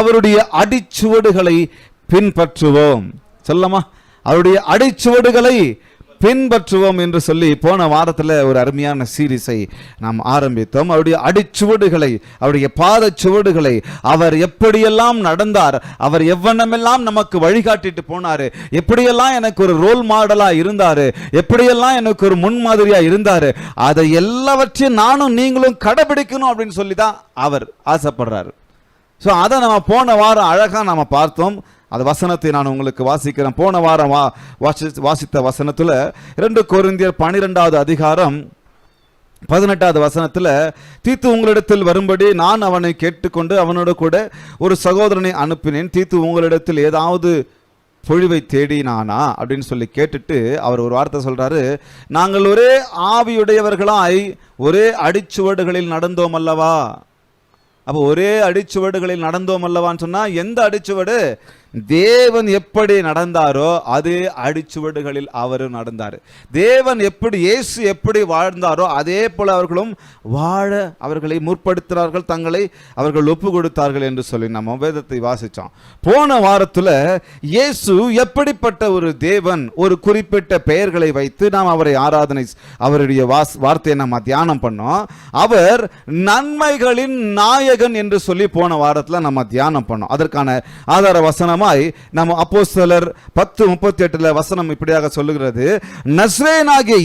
அவருடைய அடிச்சுவடுகளை பின்பற்றுவோம். சொல்லமா, அவருடைய அடிச்சுவடுகளை பின்பற்றுவோம் என்று சொல்லி போன வாரத்தில் ஒரு அருமையான சீரிஸை நாம் ஆரம்பித்தோம். அவருடைய அடிச்சுவடுகளை, அவருடைய பாத சுவடுகளை, அவர் எப்படியெல்லாம் நடந்தார், அவர் எவ்வளமெல்லாம் நமக்கு வழிகாட்டிட்டு போனாரு, எப்படியெல்லாம் எனக்கு ஒரு ரோல் மாடலா இருந்தாரு, எப்படியெல்லாம் எனக்கு ஒரு முன்மாதிரியா இருந்தாரு, அதை எல்லாவற்றையும் நானும் நீங்களும் கடைபிடிக்கணும் அப்படின்னு சொல்லி தான் அவர் ஆசைப்படுறாரு. ஸோ அதை நம்ம போன வாரம் அழகாக நம்ம பார்த்தோம். அது வசனத்தை நான் உங்களுக்கு வாசிக்கிறேன். போன வாரம் வாசித்த வசனத்தில் 2 கொரிந்தியர் 12வது அதிகாரம் 18வது வசனத்தில், தீத்து உங்களிடத்தில் வரும்படி நான் அவனை கேட்டுக்கொண்டு அவனோட கூட ஒரு சகோதரனை அனுப்பினேன். தீத்து உங்களிடத்தில் ஏதாவது பொழிவை தேடினானா அப்படின்னு சொல்லி கேட்டுட்டு அவர் ஒரு வார்த்தை சொல்றாரு, நாங்கள் ஒரே ஆவியுடையவர்களாய் ஒரே அடிச்சுவடுகளில் நடந்தோம் அல்லவா. அப்போ ஒரே அடிச்சுவடுகளில் நடந்தோம் அல்லவான்னு சொன்னா, எந்த அடிச்சுவடு? தேவன் எப்படி நடந்தாரோ அதே அடிச்சுவடுகளில் அவரும் நடந்தார். தேவன் எப்படி, இயேசு எப்படி வாழ்ந்தாரோ அதே போல அவர்களும் வாழ அவர்களை முற்படுத்தினார்கள், தங்களை அவர்கள் ஒப்பு கொடுத்தார்கள் என்று சொல்லி நம்ம வேதத்தை வாசித்தோம். போன வாரத்தில் இயேசு எப்படிப்பட்ட ஒரு தேவன், ஒரு குறிப்பிட்ட பெயர்களை வைத்து நாம் அவரை ஆராதனை, அவருடைய வார்த்தையை நம்ம தியானம் பண்ணோம். அவர் நன்மைகளின் நாயகன் என்று சொல்லி போன வாரத்தில் நம்ம தியானம் பண்ணோம். அதற்கான ஆதார வசனம் நம்ம அப்போஸ்தலர் 10:38 வசனம் இப்படியாக சொல்லுகிறது, நஸ்ரேனாகிய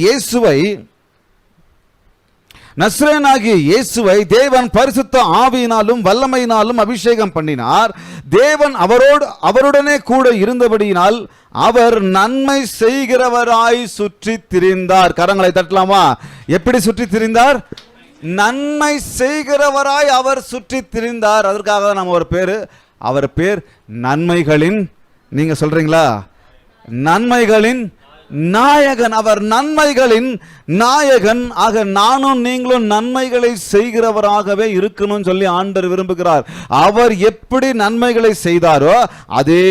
இயேசுவை தேவன் பரிசுத்த ஆவியினாலும் வல்லமையினாலும் அபிஷேகம் பண்ணினார். தேவன் அவருடனே கூட இருந்தபடியினால் அவர் நன்மை செய்கிறவராய் சுற்றி திரிந்தார். கரங்களை தட்டலாமா? எப்படி சுற்றி திரிந்தார்? நன்மை செய்கிறவராய் அவர் சுற்றி திரிந்தார். அதற்காக நம்ம ஒரு பேரு, அவர் பேர் நன்மைகளின், நீங்க சொல்றீங்களா, நன்மைகளின் நாயகன். அவர் நன்மைகளின் நாயகன். ஆக நானும் நீங்களும் நன்மைகளை செய்கிறவராகவே இருக்கணும் சொல்லி ஆண்டவர் விரும்புகிறார். அவர் எப்படி நன்மைகளை செய்தாரோ அதே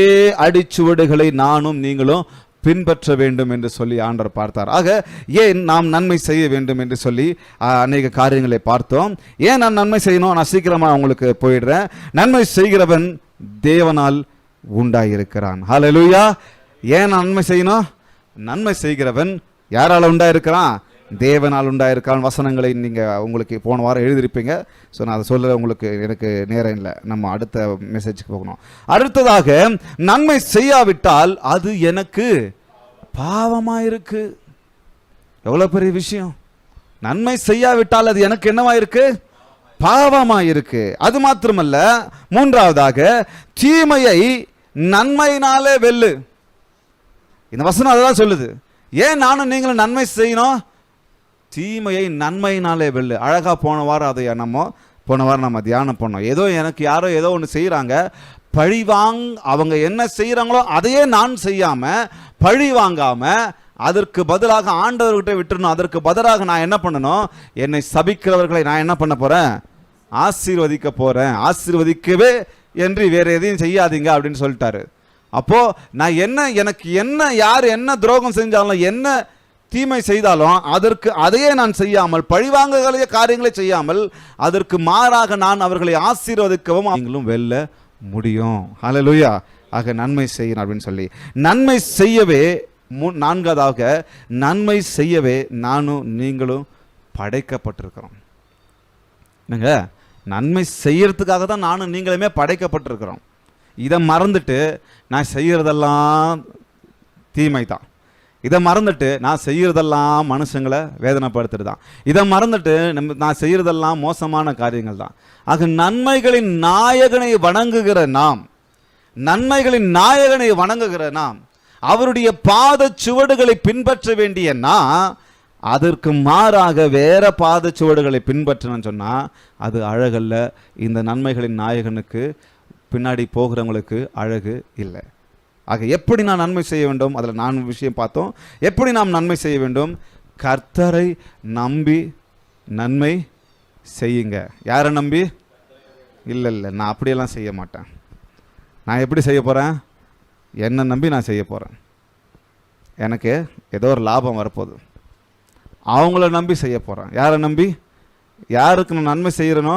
அடிச்சுவடுகளை நானும் நீங்களும் பின்பற்ற வேண்டும் என்று சொல்லி ஆண்டவர் பார்த்தார். ஆக ஏன் நாம் நன்மை செய்ய வேண்டும் என்று சொல்லி அநேக காரியங்களை பார்த்தோம். ஏன் நான் நன்மை செய்யணும், நான் சீக்கிரமா உங்களுக்கு போயிடுறேன். நன்மை செய்கிறவன் தேவனால் உண்டாயிருக்கிறான். ஹல்லேலூயா. ஏன் நன்மை செய்யணும்? நன்மை செய்கிறவன் யாரால உண்டாயிருக்கிறான்? தேவனால் உண்டாயிருக்கான். வசனங்களை நீங்கள் உங்களுக்கு போன வாரம் எழுதியிருப்பீங்க. ஸோ நான் அதை சொல்ல உங்களுக்கு எனக்கு நேரம் இல்லை. நம்ம அடுத்த மெசேஜுக்கு போகணும். அடுத்ததாக, நன்மை செய்யாவிட்டால் அது எனக்கு பாவமாயிருக்கு. எவ்வளோ பெரிய விஷயம்! நன்மை செய்யாவிட்டால் அது எனக்கு என்னவாயிருக்கு? பாவமாயிருக்கு. அது மாத்திரமல்ல, மூன்றாவதாக, தீமையை நன்மையினாலே வெல்லு. இந்த வசனம் அதான் சொல்லுது. ஏன் நானும் நீங்களும் நன்மை செய்யணும்? தீமையை நன்மையினாலே வெல்லு. அழகா போன வாரம் நம்ம தியானம் பண்ணோம். ஏதோ எனக்கு யாரோ ஏதோ ஒன்று செய்கிறாங்க, அவங்க என்ன செய்கிறாங்களோ அதையே நான் செய்யாம, பழி வாங்காம, அதற்கு பதிலாக ஆண்டவர்கிட்ட விட்டுறணும். அதற்கு பதிலாக நான் என்ன பண்ணணும்? என்னை சபிக்கிறவர்களை நான் என்ன பண்ண போறேன்? ஆசீர்வதிக்க போறேன். ஆசீர்வதிக்கவே என்று வேற எதையும் செய்யாதீங்க அப்படின்னு சொல்லிட்டாரு. அப்போ நான் எனக்கு யார் என்ன துரோகம் செஞ்சாலும், என்ன தீமை செய்தாலும் அதையே நான் செய்யாமல், பழிவாங்கக்கூடிய காரியங்களை செய்யாமல், அதற்கு மாறாக நான் அவர்களை ஆசீர்வதிக்கவும் நீங்களும் வெல்ல முடியும். ஹல்லேலூயா. ஆக நன்மை செய்யணும் அப்படின்னு சொல்லி, நன்மை செய்யவே, நான்காவதாக, நன்மை செய்யவே நானும் நீங்களும் படைக்கப்பட்டிருக்கிறோம். என்னங்க, நன்மை செய்யறதுக்காக தான் நானும் நீங்களுமே படைக்கப்பட்டிருக்கிறோம். இதை மறந்துட்டு நான் செய்யறதெல்லாம் தீமை தான், இதை மறந்துட்டு நான் செய்யறதெல்லாம் மனுஷங்களை வேதனைப்படுத்துறது தான், இதை மறந்துட்டு நான் செய்யறதெல்லாம் மோசமான காரியங்கள் தான். ஆக நன்மைகளின் நாயகனை வணங்குகிற நாம், அவருடைய பாத சுவடுகளை பின்பற்ற வேண்டிய அதற்கு மாறாக வேற பாத சுவடுகளை பின்பற்றணும்னு சொன்னா அது அழகல்ல. இந்த நன்மைகளின் நாயகனுக்கு பின்னாடி போகிறவங்களுக்கு அழகு இல்லை. ஆக எப்படி நான் நன்மை செய்ய வேண்டும்? அதில் 4 விஷயம் பார்த்தோம். எப்படி நாம் நன்மை செய்ய வேண்டும்? கர்த்தரை நம்பி நன்மை செய்யுங்க. யாரை நம்பி? இல்லை, நான் அப்படியெல்லாம் செய்ய மாட்டேன். நான் எப்படி செய்ய போகிறேன்? என்னை நம்பி நான் செய்ய போகிறேன். எனக்கு ஏதோ ஒரு லாபம் வரப்போகுது, அவங்கள நம்பி செய்ய போகிறேன். யாரை நம்பி? யாருக்கு நான் நன்மை செய்கிறேனோ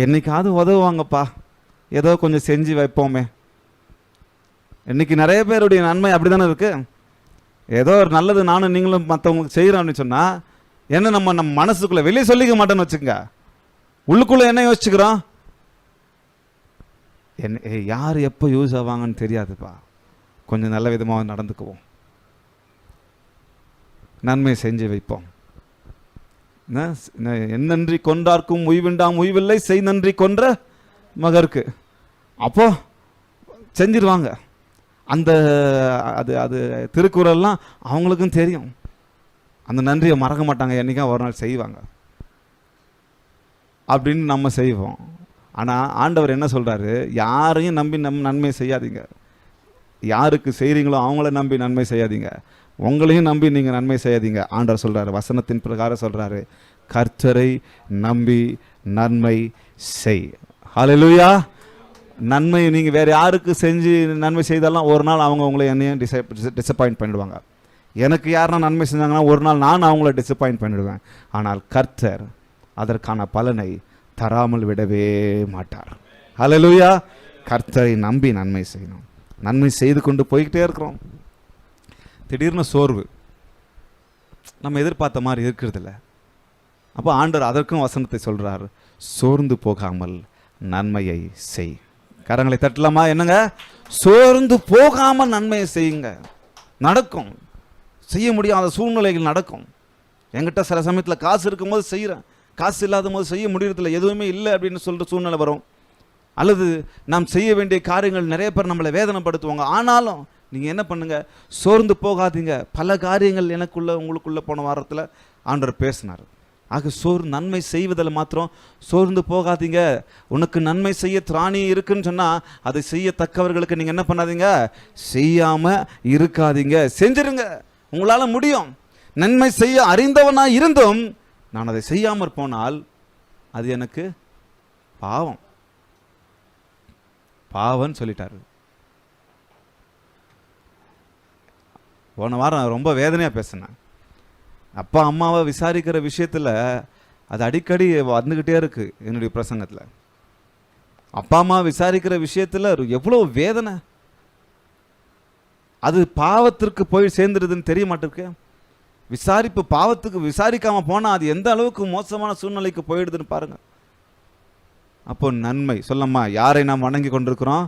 என்னைக்காவது உதவுவாங்கப்பா, ஏதோ கொஞ்சம் செஞ்சு வைப்போமே. இன்னைக்கு நிறைய பேருடைய நன்மை அப்படி தானே இருக்கு. ஏதோ ஒரு நல்லது நானும் நீங்களும் மற்றவங்களுக்கு செய்கிறோம் அப்படின்னு சொன்னால் என்ன நம்ம மனசுக்குள்ளே வெளியே சொல்லிக்க மாட்டோன்னு வச்சுக்கோங்க. உள்ளுக்குள்ளே என்ன யோசிச்சுக்கிறோம், யார் எப்போ யூஸ் ஆவாங்கன்னு தெரியாதுப்பா, கொஞ்சம் நல்ல விதமாக நடந்துக்குவோம், நன்மை செஞ்சு வைப்போம். என்னன்றி கொன்றார்க்கும் உய்விண்டாம் உய்வில்லை, செய் நன்றி கொன்ற மகருக்கு. அப்போ செஞ்சிருவாங்க. அந்த அது அது திருக்குறள்லாம் அவங்களுக்கும் தெரியும். அந்த நன்றியை மறக்க மாட்டாங்க, என்னைக்கா ஒரு நாள் செய்வாங்க அப்படின்னு நம்ம செய்வோம். ஆனால் ஆண்டவர் என்ன சொல்கிறாரு, யாரையும் நம்பி நன்மை செய்யாதீங்க. யாருக்கு செய்கிறீங்களோ அவங்கள நம்பி நன்மை செய்யாதீங்க, உங்களையும் நம்பி நீங்கள் நன்மை செய்யாதீங்க. ஆண்டவர் சொல்கிறாரு, வசனத்தின் பிரகாரம் சொல்கிறாரு, கர்த்தரை நம்பி நன்மை செய். ஹல்லேலூயா. நன்மை நீங்கள் வேறு யாருக்கு செஞ்சு நன்மை செய்தாலும் ஒரு நாள் அவங்க உங்களை என்னையும் டிசப்பாயிண்ட் பண்ணிடுவாங்க. எனக்கு யாருன்னா நன்மை செஞ்சாங்கன்னா ஒரு நாள் நான் அவங்கள டிசப்பாயிண்ட் பண்ணிடுவேன். ஆனால் கர்த்தர் அதற்கான பலனை தராமல் விடவே மாட்டார். ஹல்லேலூயா. கர்த்தரை நம்பி நன்மை செய்யணும். நன்மை செய்து கொண்டு போய்கிட்டே இருக்கிறோம். திடீர்னு சோர்வு நம்ம எதிர்பார்த்த மாதிரி இருக்கிறதில்ல. அப்போ ஆண்டவர் அதற்கும் வசனத்தை சொல்கிறார், சோர்ந்து போகாமல் நன்மையை செய். கரங்களை தட்டலாமா? என்னங்க, சோர்ந்து போகாமல் நன்மையை செய்யுங்க. நடக்கும். செய்ய முடியாத சூழ்நிலைகள் நடக்கும். என்கிட்ட சில சமயத்தில் காசு இருக்கும்போது செய்கிறேன், காசு இல்லாத போது செய்ய முடியறதில்ல, எதுவுமே இல்லை அப்படின்னு சொல்கிற சூழ்நிலை வரும். அல்லது நாம் செய்ய வேண்டிய காரியங்கள் நிறைய பேர் நம்மளை வேதனைப்படுத்துவாங்க. ஆனாலும் நீங்கள் என்ன பண்ணுங்க, சோர்ந்து போகாதீங்க. பல காரியங்கள் உங்களுக்குள்ளே போன வாரத்தில் ஆண்டவர் பேசினார். ஆக நன்மை செய்வதில் மாத்திரம் சோர்ந்து போகாதீங்க. உனக்கு நன்மை செய்ய திராணி இருக்குன்னு சொன்னால் அதை செய்யத்தக்கவர்களுக்கு நீங்கள் என்ன பண்ணாதீங்க, செய்யாமல் இருக்காதீங்க, செஞ்சிருங்க. உங்களால் முடியும். நன்மை செய்ய அறிந்தவனாக இருந்தும் நான் அதை செய்யாமற் போனால் அது எனக்கு பாவம்னு சொல்லிட்டாரு. போன வாரம் ரொம்ப வேதனையாக பேசினேன். அப்பா அம்மாவை விசாரிக்கிற விஷயத்தில் அது அடிக்கடி வந்துக்கிட்டே இருக்கு என்னுடைய பிரசங்கத்தில். அப்பா அம்மா விசாரிக்கிற விஷயத்தில் எவ்வளோ வேதனை. அது பாவத்திற்கு போய் சேர்ந்துடுதுன்னு தெரிய மாட்டிருக்கு. விசாரிப்பு பாவத்துக்கு விசாரிக்காமல் போனால் அது எந்த அளவுக்கு மோசமான சூழ்நிலைக்கு போயிடுதுன்னு பாருங்கள். அப்போ நன்மை சொல்லம்மா, யாரை நாம் வணங்கி கொண்டிருக்கிறோம்?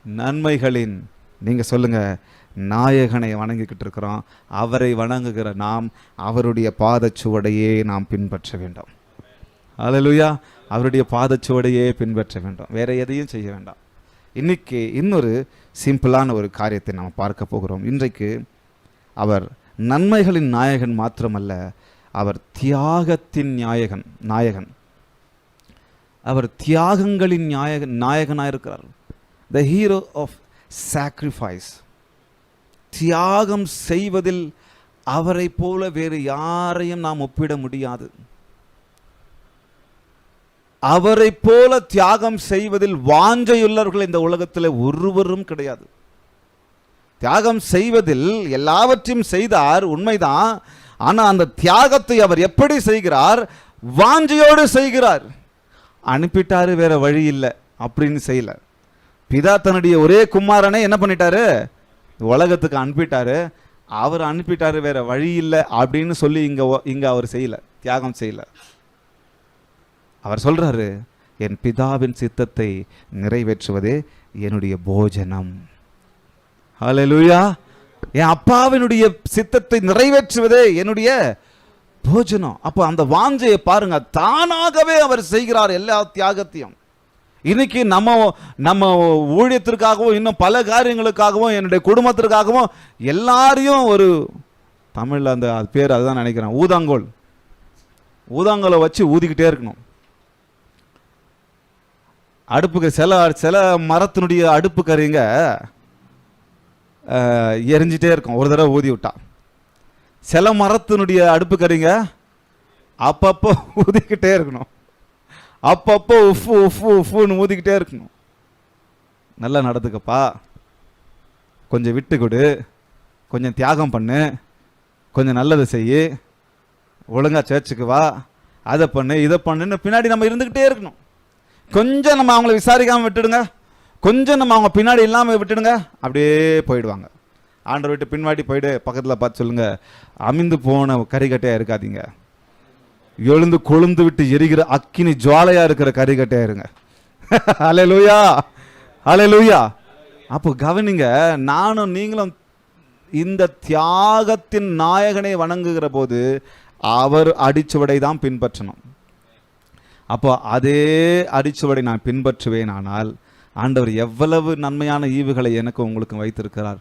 நன்மைகளின், நீங்கள் சொல்லுங்கள், நாயகனை வணங்கிக்கிட்டு இருக்கிறோம். அவரை வணங்குகிற நாம் அவருடைய பாதச்சுவடையே நாம் பின்பற்ற வேண்டும். ஹல்லேலூயா. அவருடைய பாதச்சுவடையே பின்பற்ற வேண்டும், வேற எதையும் செய்ய வேண்டாம். இன்னைக்கு இன்னொரு சிம்பிளான ஒரு காரியத்தை நாம் பார்க்க போகிறோம். இன்றைக்கு அவர் நன்மைகளின் நாயகன் மாத்திரமல்ல, அவர் தியாகத்தின் நாயகன். அவர் தியாகங்களின் நாயகனாக இருக்கிறார். The hero of sacrifice. தியாகம் செய்வதில் அவரை போல வேறு யாரையும் நாம் ஒப்பிட முடியாது. அவரை போல தியாகம் செய்வதில் வாஞ்சையுள்ளவர்கள் இந்த உலகத்தில் ஒருவரும் கிடையாது. தியாகம் செய்வதில் எல்லாவற்றையும் செய்தார், உண்மைதான். ஆனால் அந்த தியாகத்தை அவர் எப்படி செய்கிறார்? வாஞ்சையோடு செய்கிறார். அனுப்பிட்டாரு, வேற வழி இல்லை அப்படின்னு செய்யல. பிதா தன்னுடைய ஒரே குமாரனை என்ன பண்ணிட்டாரு? உலகத்துக்கு அனுப்பிட்டாரு. அவர் அனுப்பிட்டாரு, வேற வழி இல்லை அப்படின்னு சொல்லி இங்க அவர் செய்யல, தியாகம் செய்யல. அவர் சொல்றாரு, என் பிதாவின் சித்தத்தை நிறைவேற்றுவதே என்னுடைய போஜனம். ஹல்லேலூயா. என் அப்பாவினுடைய சித்தத்தை நிறைவேற்றுவதே என்னுடைய போஜனம். அப்போ அந்த வாஞ்சையை பாருங்க, தானாகவே அவர் செய்கிறார் எல்லா தியாகத்தையும். இன்னைக்கு நம்ம ஊழியத்திற்காகவும் இன்னும் பல காரியங்களுக்காகவும் என்னுடைய குடும்பத்திற்காகவும் எல்லாரையும் ஒரு தமிழில் அந்த பேர் அதுதான் நினைக்கிறேன், ஊதாங்கோலை வச்சு ஊதிக்கிட்டே இருக்கணும். அடுப்புக்கு சில மரத்தினுடைய அடுப்பு கறிங்க எரிஞ்சிட்டே இருக்கும் ஒரு தடவை ஊதி விட்டா. சில மரத்தினுடைய அடுப்பு கறிங்க அப்பப்போ ஊதிக்கிட்டே இருக்கணும். அப்பப்போ உஃப்னு ஊதிக்கிட்டே இருக்கணும். நல்லா நடந்துக்கப்பா, கொஞ்சம் விட்டு கொடு, கொஞ்சம் தியாகம் பண்ணு, கொஞ்சம் நல்லது செய்யு, ஒழுங்காக சர்ச்சுக்கு வா, அதை பண்ணு இதை பண்ணுன்னு பின்னாடி நம்ம இருந்துக்கிட்டே இருக்கணும். கொஞ்சம் நம்ம அவங்கள விசாரிக்காமல் விட்டுடுங்க, கொஞ்சம் நம்ம அவங்க பின்னாடி இல்லாமல் விட்டுடுங்க, அப்படியே போயிடுவாங்க. ஆண்டவர் விட்டு பின்வாடி போயிடு. பக்கத்தில் பார்த்து சொல்லுங்க, அமிந்து போன கரிகட்டையாக இருக்காதீங்க, எழுந்து கொழுந்து விட்டு எரிகிற அக்கினி ஜுவாலையாக இருக்கிற கரிகட்டையாக இருங்க. ஹல்லேலூயா, ஹல்லேலூயா. அப்போ கவனிங்க, நானும் நீங்களும் இந்த தியாகத்தின் நாயகனை வணங்குகிற போது அவர் அடிச்சுவடை தான் பின்பற்றணும். அப்போ அதே அடிச்சுவடை நான் பின்பற்றுவேன். ஆனால் ஆண்டவர் எவ்வளவு நன்மையான ஈவுகளை எனக்கு உங்களுக்கு வைத்திருக்கிறார்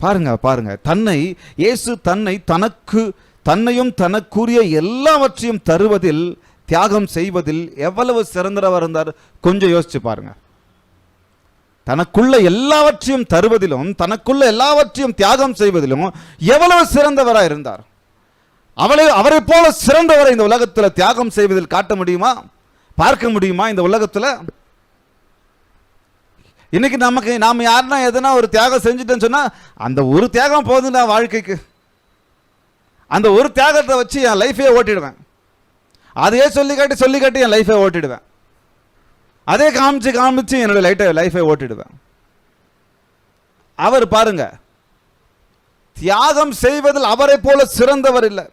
பாருங்க, பாருங்க. இயேசு தன்னையும் தனக்குரிய எல்லாவற்றையும் தருவதில், தியாகம் செய்வதில் எவ்வளவு சிறந்தவர் இருந்தார் கொஞ்சம் யோசிச்சு பாருங்க. தனக்குள்ள எல்லாவற்றையும் தருவதிலும், தனக்குள்ள எல்லாவற்றையும் தியாகம் செய்வதிலும் எவ்வளவு சிறந்தவராக இருந்தார். அவரை போல சிறந்தவரை இந்த உலகத்தில் தியாகம் செய்வதில் காட்ட முடியுமா, பார்க்க முடியுமா இந்த உலகத்தில்? இன்னைக்கு நாம யாருன்னா எதனா ஒரு தியாகம் செஞ்சுட்டேன்னு சொன்னா, அந்த ஒரு தியாகம் போதும் நான் வாழ்க்கைக்கு, அந்த ஒரு தியாகத்தை வச்சு என் லைஃபே ஓட்டிடுவேன். அதையே சொல்லி காட்டி என் லைஃபை ஓட்டிடுவேன். அதே காமிச்சு என்னோட லைஃபை ஓட்டிடுவேன். அவர் பாருங்க, தியாகம் செய்வதில் அவரை போல சிறந்தவர் இல்லை,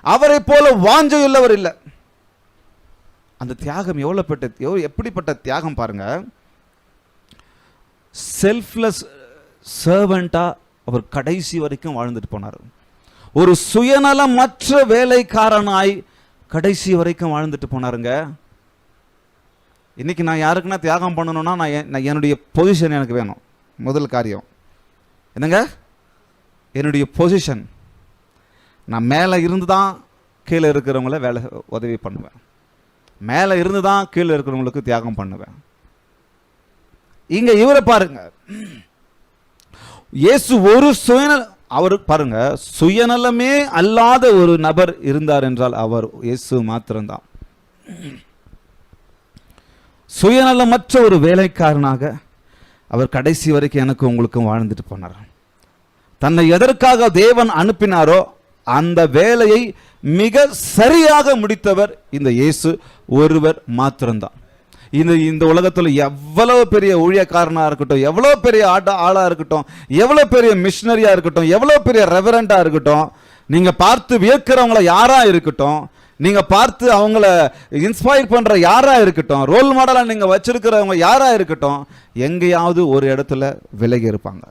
அவரை போல வாஞ்சையுள்ளவர் இல்லை. அந்த தியாகம் எப்படிப்பட்ட தியாகம் பாருங்க. செல்ஃப்லெஸ் சர்வெண்டா அவர் கடைசி வரைக்கும் வாழ்ந்துட்டு போனார். ஒரு சுயநலமற்ற வேலைக்காரனாய் கடைசி வரைக்கும் வாழ்ந்துட்டு போனாருங்க. இன்னைக்கு நான் யாருக்குன்னா தியாகம் பண்ணணும்னா நான் என்னுடைய பொசிஷன் எனக்கு வேணும். முதல் காரியம் என்னங்க? என்னுடைய பொசிஷன். நான் மேலே இருந்து தான் கீழே இருக்கிறவங்கள உதவி பண்ணுவேன், மேலே இருந்து தான் கீழே இருக்கிறவங்களுக்கு தியாகம் பண்ணுவேன். இங்க இவரை பாருங்க, இயேசு அவர் பாருங்க, சுயநலமே அல்லாத ஒரு நபர் இருந்தார் என்றால் அவர் இயேசு மாத்திரம்தான். சுயநலமற்ற ஒரு வேலைக்காரனாக அவர் கடைசி வரைக்கும் எனக்கு உங்களுக்கும் வாழ்ந்துட்டு போனார். தன்னை எதற்காக தேவன் அனுப்பினாரோ அந்த வேலையை மிக சரியாக முடித்தவர் இந்த இயேசு ஒருவர் மாத்திரம்தான். இந்த உலகத்தில் எவ்வளவு பெரிய ஊழியக்காரனா இருக்கட்டும், எவ்வளவு பெரிய ஆளா இருக்கட்டும், எவ்வளவு பெரிய மிஷனரியா இருக்கட்டும், எவ்வளவு பெரிய ரெவரண்டா இருக்கட்டும், நீங்க பார்த்து வியக்கிறவங்கள யாரா இருக்கட்டும், நீங்க பார்த்து அவங்கள இன்ஸ்பயர் பண்ற யாரா இருக்கட்டும், ரோல் மாடலா நீங்க வச்சிருக்கிறவங்க யாரா இருக்கட்டும், எங்கேயாவது ஒரு இடத்துல விலகி இருப்பாங்க,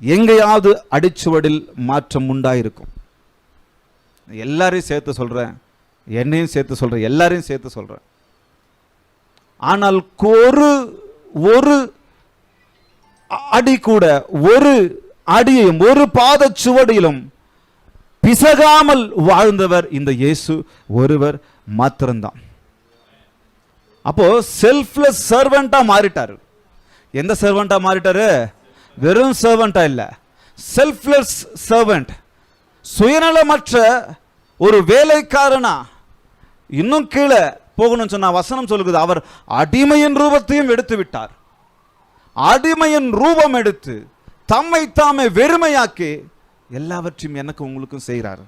எங்கேயாவது அடிச்சுவடில் மாற்றம் உண்டாயிருக்கும். எல்லாரையும் சேர்த்து சொல்றேன், என்னையும் சேர்த்து சொல்றேன், எல்லாரையும் சேர்த்து சொல்றேன். ஆனால் ஒரு அடி கூட, ஒரு அடியையும் ஒரு பாதச்சுவடியிலும் பிசகாமல் வாழ்ந்தவர் இந்த இயேசு ஒருவர் மாத்திரம்தான். அப்போ செல்ஃப்லெஸ் சர்வெண்டா மாறிட்டாரு. எந்த சர்வெண்டா மாறிட்டாரு? வெறும் சர்வெண்டா இல்ல, செல்ஃப்லெஸ் சர்வெண்ட், சுயநலமற்ற ஒரு வேலைக்காரனா. இன்னும் கீழே போகணும்னு சொன்னா வசனம் சொல்லுது, அவர் அடிமையின் ரூபத்தையும் எடுத்து விட்டார். அடிமையின் ரூபம் எடுத்து தம்மை தாமே வெறுமையாக்கி எல்லாவற்றையும் எனக்கு உங்களுக்கும் செய்கிறார்.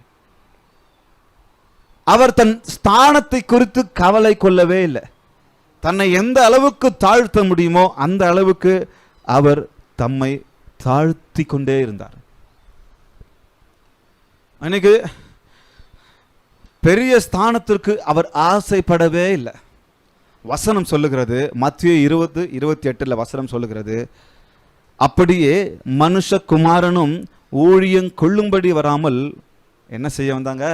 அவர் தன் ஸ்தானத்தை குறித்து கவலை கொள்ளவே இல்லை. தன்னை எந்த அளவுக்கு தாழ்த்த முடியுமோ அந்த அளவுக்கு அவர் தம்மை தாழ்த்தி கொண்டே இருந்தார். எனக்கு பெரிய ஸ்தானத்திற்கு அவர் ஆசைப்படவே இல்லை. வசனம் சொல்லுகிறது, மத்தேயு 20:28 வசனம் சொல்லுகிறது, அப்படியே மனுஷகுமாரனும் ஊழியம் கொள்ளும்படி வராமல் என்ன செய்ய வந்தாங்க?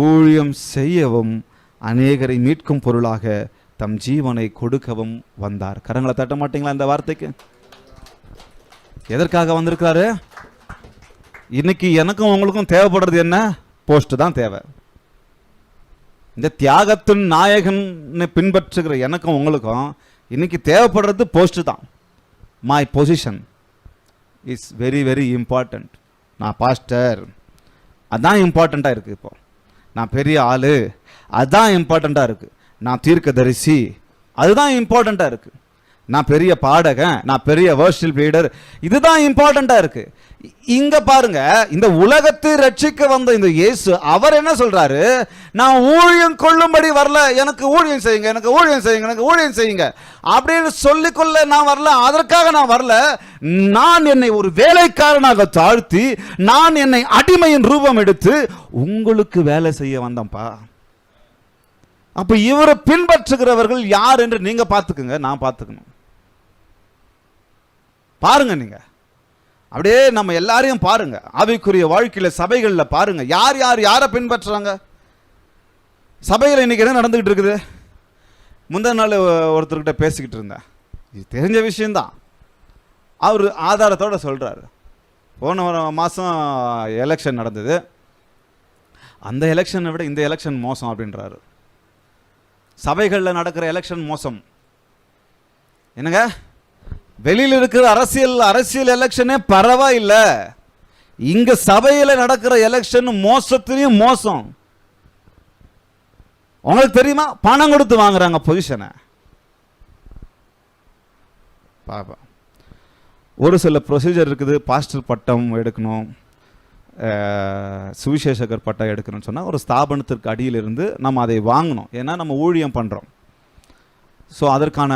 ஊழியம் செய்யவும் அநேகரை மீட்கும் பொருளாக தம் ஜீவனை கொடுக்கவும் வந்தார். கரங்களை தட்ட மாட்டீங்களா இந்த வார்த்தைக்கு? எதற்காக வந்திருக்காரு? இன்னைக்கு எனக்கும் உங்களுக்கும் தேவைப்படுறது என்ன? போஸ்ட் தான் தேவை. இந்த தியாகத்தின் நாயகனை பின்பற்றுகிற எனக்கும் உங்களுக்கும் இன்னைக்கு தேவைப்படுறது போஸ்ட் தான். My position is very very important. நான் பாஸ்டர், அதான் இம்பார்ட்டண்ட்டாக இருக்குது. இப்போ நான் பெரிய ஆளு, அதுதான் இம்பார்ட்டண்ட்டாக இருக்குது. நான் தீர்க்கதரிசி, அதுதான் இம்பார்ட்டண்ட்டாக இருக்குது. நான் பெரிய பாடகன், நான் பெரிய வர்ஷிப் லீடர், இதுதான் இம்பார்ட்டண்டா இருக்கு. இங்க பாருங்க, இந்த உலகத்தை ரட்சிக்க வந்த இந்த இயேசு அவர் என்ன சொல்றாரு? நான் ஊழியம் கொள்ளும்படி வரல, எனக்கு ஊழியம் செய்யுங்க, எனக்கு ஊழியம் செய்யுங்க, எனக்கு ஊழியம் செய்யுங்க அப்படின்னு சொல்லிக்கொள்ள நான் வரல, அதற்காக நான் வரல. நான் என்னை ஒரு வேலைக்காரனாக தாழ்த்தி, நான் என்னை அடிமையின் ரூபம் எடுத்து உங்களுக்கு வேலை செய்ய வந்தேன்ப்பா. அப்ப இவரை பின்பற்றுகிறவர்கள் யார் என்று நீங்க பார்த்துக்குங்க, நான் பார்த்துக்கணும். பாருங்க, நீங்க அப்படியே நம்ம எல்லாரையும் பாருங்க, ஆவிக்குரிய வாழ்க்கையில சபைகளில் பாருங்க, யார் யார் யாரை பின்பற்றுறாங்க. சபையில் இன்னைக்கு என்ன நடந்துகிட்டு இருக்குது? முந்தின நாள் ஒருத்தர்கிட்ட பேசிக்கிட்டு இருந்தேன், இது தெரிஞ்ச விஷயம்தான். அவர் ஆதாரத்தோட சொல்றாரு, போன மாதம் எலெக்ஷன் நடந்தது, அந்த எலெக்ஷனை விட இந்த எலெக்ஷன் மோசம் அப்படின்றாரு. சபைகளில் நடக்கிற எலெக்ஷன் மோசம். என்னங்க, வெளியில் இருக்கிற அரசியல் எலெக்ஷனே பரவாயில்லை, இங்க சபையில் நடக்கிற எலெக்ஷன் மோசத்திலையும் மோசம். உங்களுக்கு தெரியுமா? பணம் கொடுத்து வாங்குறாங்க பொசிஷனை. பாப்பா, ஒரு சில ப்ரொசீஜர் இருக்குது. பாஸ்டர் பட்டம் எடுக்கணும், சுவிசேஷகர் பட்டம் எடுக்கணும்னு சொன்னால் ஒரு ஸ்தாபனத்திற்கு அடியிலிருந்து நம்ம அதை வாங்கணும். ஏன்னா நம்ம ஊழியம் பண்ணுறோம். ஸோ அதற்கான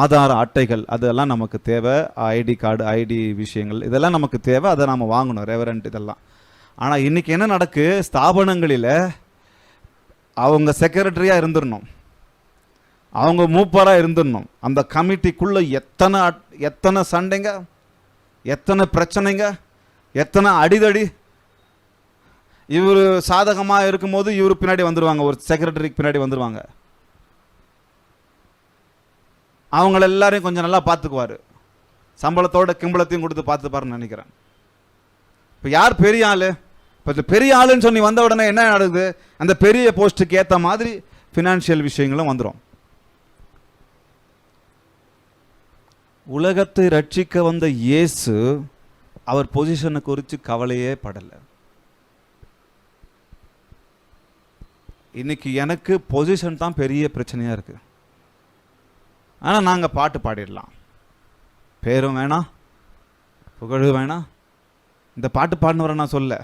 ஆதார அட்டைகள் அதெல்லாம் நமக்கு தேவை, ஐடி கார்டு, ஐடி விஷயங்கள் இதெல்லாம் நமக்கு தேவை, அதை நம்ம வாங்கணும், ரெவரண்ட் இதெல்லாம். ஆனால் இன்றைக்கி என்ன நடக்கு? ஸ்தாபனங்களில் அவங்க செக்ரட்டரியாக இருந்துடணும், அவங்க மூப்பராக இருந்துடணும். அந்த கமிட்டிக்குள்ளே எத்தனை சண்டைங்க, எத்தனை பிரச்சனைங்க, எத்தனை அடிதடி. இவர் சாதகமாக இருக்கும்போது இவர் பின்னாடி வந்துடுவாங்க, ஒரு செக்ரட்டரிக்கு பின்னாடி வந்துடுவாங்க. அவங்கள எல்லாரையும் கொஞ்சம் நல்லா பார்த்துக்குவார், சம்பளத்தோட கிம்பளத்தையும் கொடுத்து பார்த்துப்பாருன்னு நினைக்கிறேன். இப்போ யார் பெரிய ஆள்? இப்போ பெரிய ஆளுன்னு சொல்லி வந்த உடனே என்ன நடக்குது? அந்த பெரிய போஸ்ட்டுக்கு ஏற்ற மாதிரி ஃபினான்ஷியல் விஷயங்களும் வந்துடும். உலகத்தை ரட்சிக்க வந்த இயேசு அவர் பொசிஷனை குறித்து கவலையே படலை. இன்னைக்கு எனக்கு பொசிஷன் தான் பெரிய பிரச்சனையாக இருக்குது. ஆனால் நாங்கள் பாட்டு பாடிடலாம், பேரும் வேணாம், புகழ் வேணாம். இந்த பாட்டு பாடினவரை நான் சொல்ல,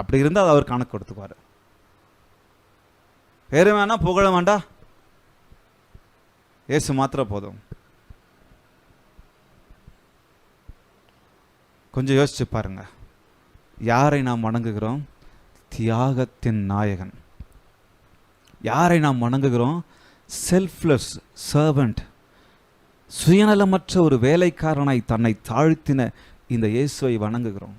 அப்படி இருந்தால் அவர் கணக்கு கொடுத்துக்குவார். பேரும் வேணாம், புகழ வேண்டாம், இயேசு மாத்திரம் போதும். கொஞ்சம் யோசிச்சு பாருங்க, யாரை நாம் வணங்குகிறோம்? தியாகத்தின் நாயகன். யாரை நாம் வணங்குகிறோம்? செல்ஃப்லெஸ் சர்வெண்ட், சுயநலமற்ற ஒரு வேலைக்காரனாய் தன்னை தாழ்த்தின இந்த இயேசுவை வணங்குகிறோம்.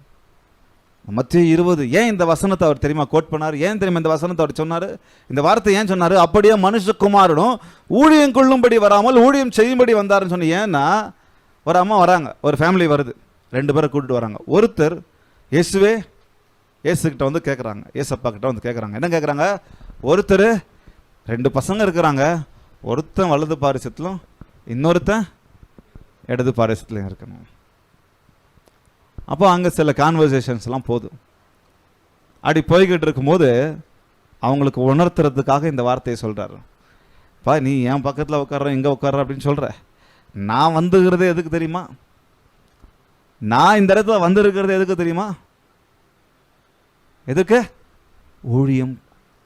மத்தேயு 20 ஏன் இந்த வசனத்தை அவர் தெரியுமா கோட் பண்ணார்? ஏன் தெரியுமா இந்த வசனத்தை அவர் சொன்னார்? இந்த வார்த்தை ஏன் சொன்னார்? அப்படியே மனுஷகுமாரனும் ஊழியம் கொள்ளும்படி வராமல் ஊழியம் செய்யும்படி வந்தாருன்னு சொன்ன. ஏன்னா ஒரு அம்மா வராங்க, ஒரு ஃபேமிலி வருது, 2 பேரை கூட்டிட்டு வராங்க. ஒருத்தர் இயேசுக்கிட்ட வந்து கேட்குறாங்க, ஏசப்பா கிட்ட வந்து கேட்குறாங்க. என்ன கேட்குறாங்க? ஒருத்தர் 2 பசங்க இருக்கிறாங்க, ஒருத்தன் வலது பாரிசத்திலும் இன்னொருத்தன் இடது பாரிசத்திலும் இருக்கணும். அப்போ அங்கே சில கான்வர்சேஷன்ஸ்லாம் போதும். அப்படி போய்கிட்டு இருக்கும்போது அவங்களுக்கு உணர்த்துறதுக்காக இந்த வார்த்தையை சொல்கிறாரு. பா, நீ என் பக்கத்தில் உட்கார்ற, இங்கே உட்கார்ற அப்படின்னு சொல்கிற, நான் வந்துக்கிறதே எதுக்கு தெரியுமா? நான் இந்த இடத்துல வந்திருக்கிறது எதுக்கு தெரியுமா? எதுக்கு? ஊழியம்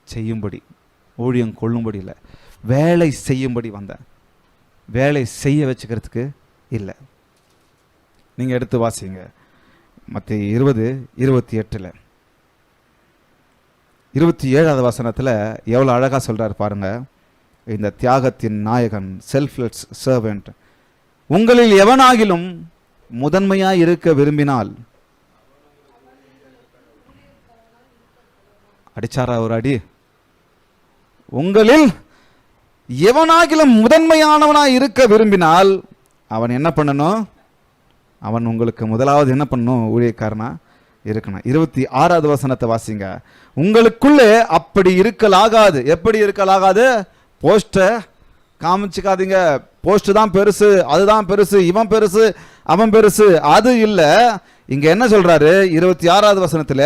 செய்யும்படி, ஊழியம் கொள்ளும்படி இல்லை, வேலை செய்யும்படி வந்தேன். வேலை செய்ய வச்சுக்கிறதுக்கு இல்லை. நீங்கள் எடுத்து வாசிங்க மத்தேயு 20:28 27வது வசனத்தில் எவ்வளோ அழகாக சொல்கிறார் பாருங்க. இந்த தியாகத்தின் நாயகன், செல்ஃப்லெஸ் சர்வெண்ட், உங்களில் எவனாகிலும் முதன்மையாக இருக்க விரும்பினால், அடிச்சாரா ஒரு அடி? உங்களில் எவனாகிலும் முதன்மையானவனாய் இருக்க விரும்பினால் அவன் என்ன பண்ணணும்? அவன் உங்களுக்கு முதலாவது என்ன பண்ணணும்? ஊழியக்காரனா இருக்கணும். 26வது வசனத்தை வாசிங்க. உங்களுக்குள்ளே அப்படி இருக்கலாகாது. எப்படி இருக்கலாகாது? போஸ்ட்டை காமிச்சிக்காதீங்க. போஸ்ட் தான் பெருசு, அதுதான் பெருசு, இவன் பெருசு, அவன் பெருசு, அது இல்லை. இங்க என்ன சொல்றாரு? 26வது வசனத்துல,